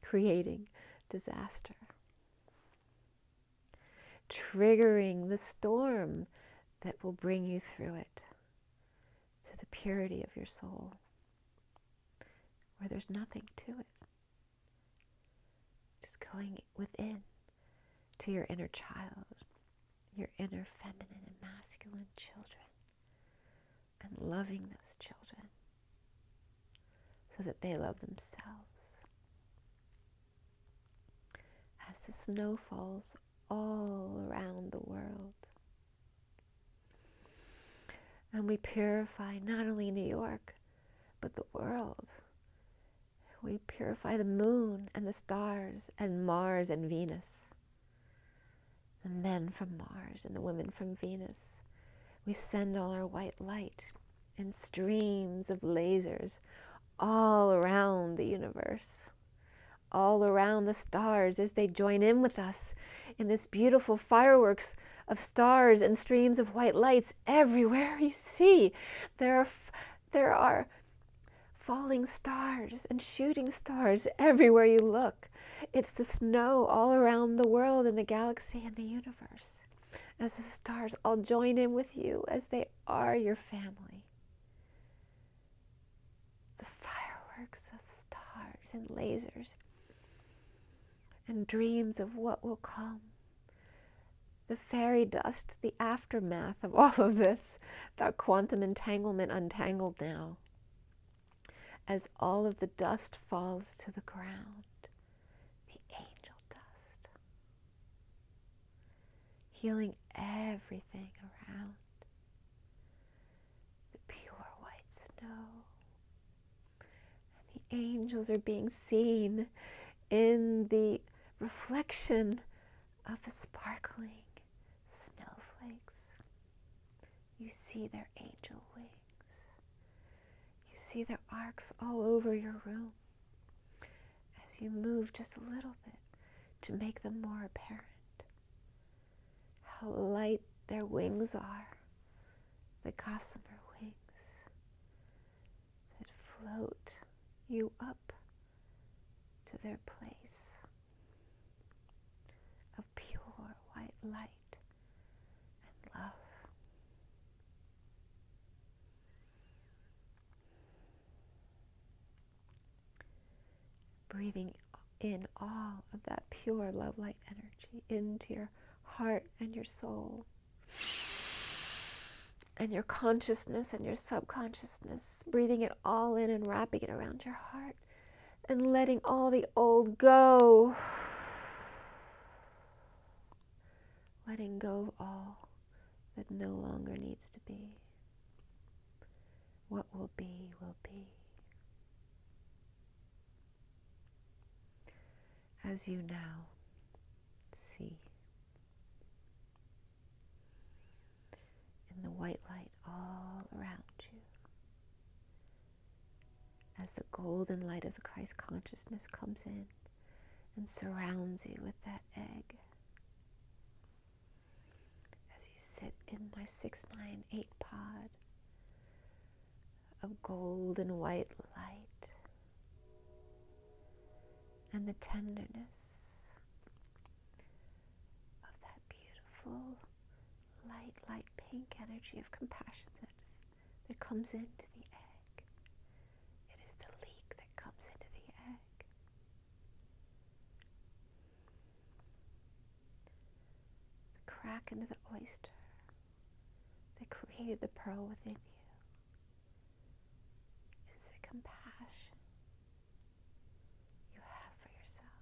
creating disaster. Triggering the storm that will bring you through it to the purity of your soul, where there's nothing to it. Just going within to your inner child, your inner feminine and masculine children, and loving those children so that they love themselves. As the snow falls all around the world, and we purify not only New York, but the world. We purify the moon and the stars and Mars and Venus. The men from Mars and the women from Venus. We send all our white light in streams of lasers all around the universe, all around the stars as they join in with us in this beautiful fireworks of stars and streams of white lights everywhere you see. There are falling stars and shooting stars everywhere you look. It's the snow all around the world and the galaxy and the universe, as the stars all join in with you as they are your family. The fireworks of stars and lasers and dreams of what will come. The fairy dust, the aftermath of all of this, that quantum entanglement untangled now. As all of the dust falls to the ground, the angel dust, healing everything around, the pure white snow. And the angels are being seen in the reflection of the sparkling snowflakes. You see their angel wings. You see their arcs all over your room as you move just a little bit to make them more apparent. How light their wings are, the gossamer wings that float you up to their place of pure white light and love. Breathing in all of that pure love light energy into your heart and your soul and your consciousness and your subconsciousness, breathing it all in and wrapping it around your heart and letting all the old go, letting go of all that no longer needs to be. What will be, will be. As you now see and the white light all around you. As the golden light of the Christ consciousness comes in and surrounds you with that egg. As you sit in my 698 pod of golden white light and the tenderness of that beautiful light pink energy of compassion that comes into the egg. It is the leak that comes into the egg. The crack into the oyster that created the pearl within you is the compassion you have for yourself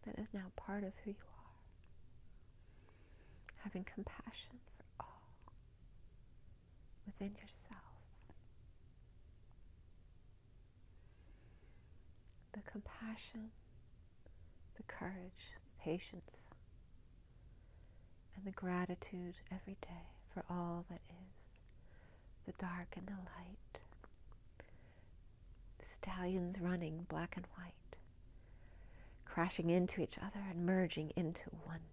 that is now part of who you are. Having compassion for all within yourself. The compassion, the courage, the patience, and the gratitude every day for all that is, the dark and the light, the stallions running black and white, crashing into each other and merging into oneness.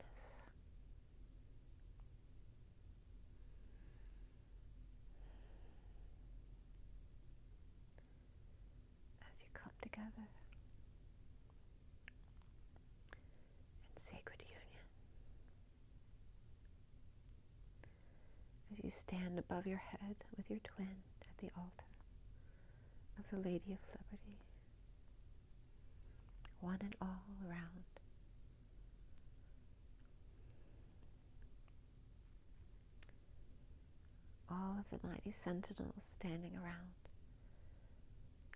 As you come together in sacred union, as you stand above your head with your twin at the altar of the Lady of Liberty, one and all around. All of the mighty sentinels standing around,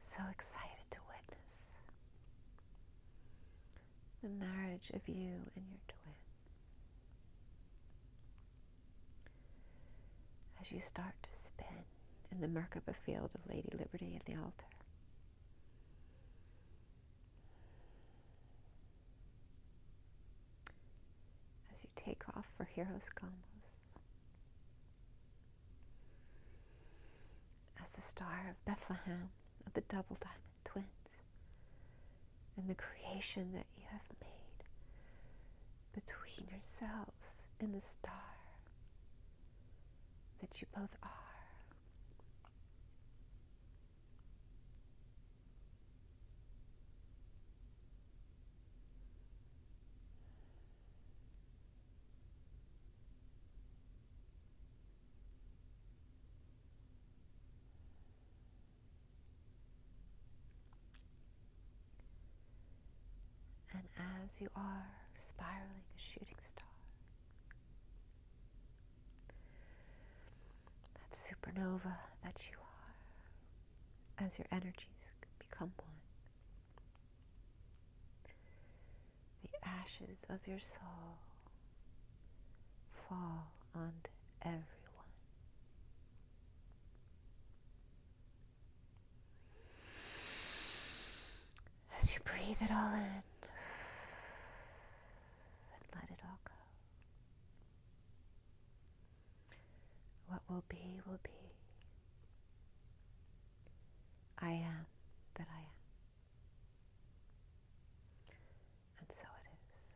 so excited to witness the marriage of you and your twin. As you start to spin in the Merkaba field of Lady Liberty at the altar, as you take off for Hieros Gamos, as the star of Bethlehem of the double diamond twins and the creation that you have made between yourselves and the star that you both are. And as you are spiraling a shooting star, that supernova that you are, as your energies become one, the ashes of your soul fall onto everyone. As you breathe it all in, let it all go. What will be, will be. I am that I am. And so it is.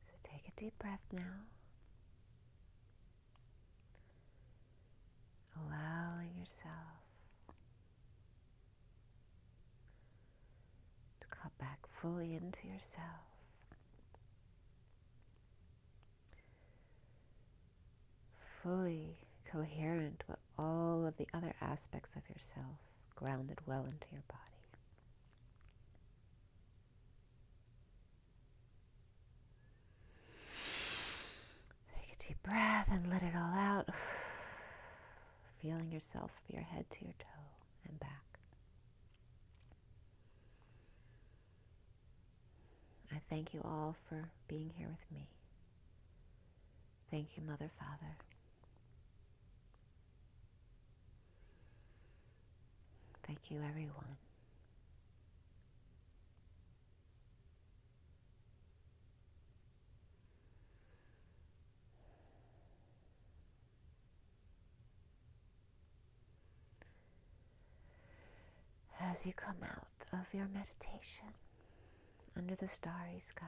So take a deep breath now. Allowing yourself to come back fully into yourself. Fully coherent with all of the other aspects of yourself, grounded well into your body. Take a deep breath and let it all out. Feeling yourself from your head to your toe and back. thank you all for being here with me. Thank you, Mother, Father. Thank you, everyone. As you come out of your meditation under the starry skies,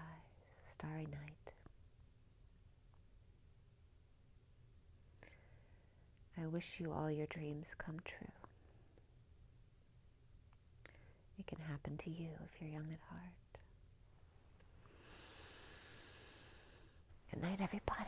starry night, I wish you all your dreams come true. It can happen to you if you're young at heart. Good night, everybody.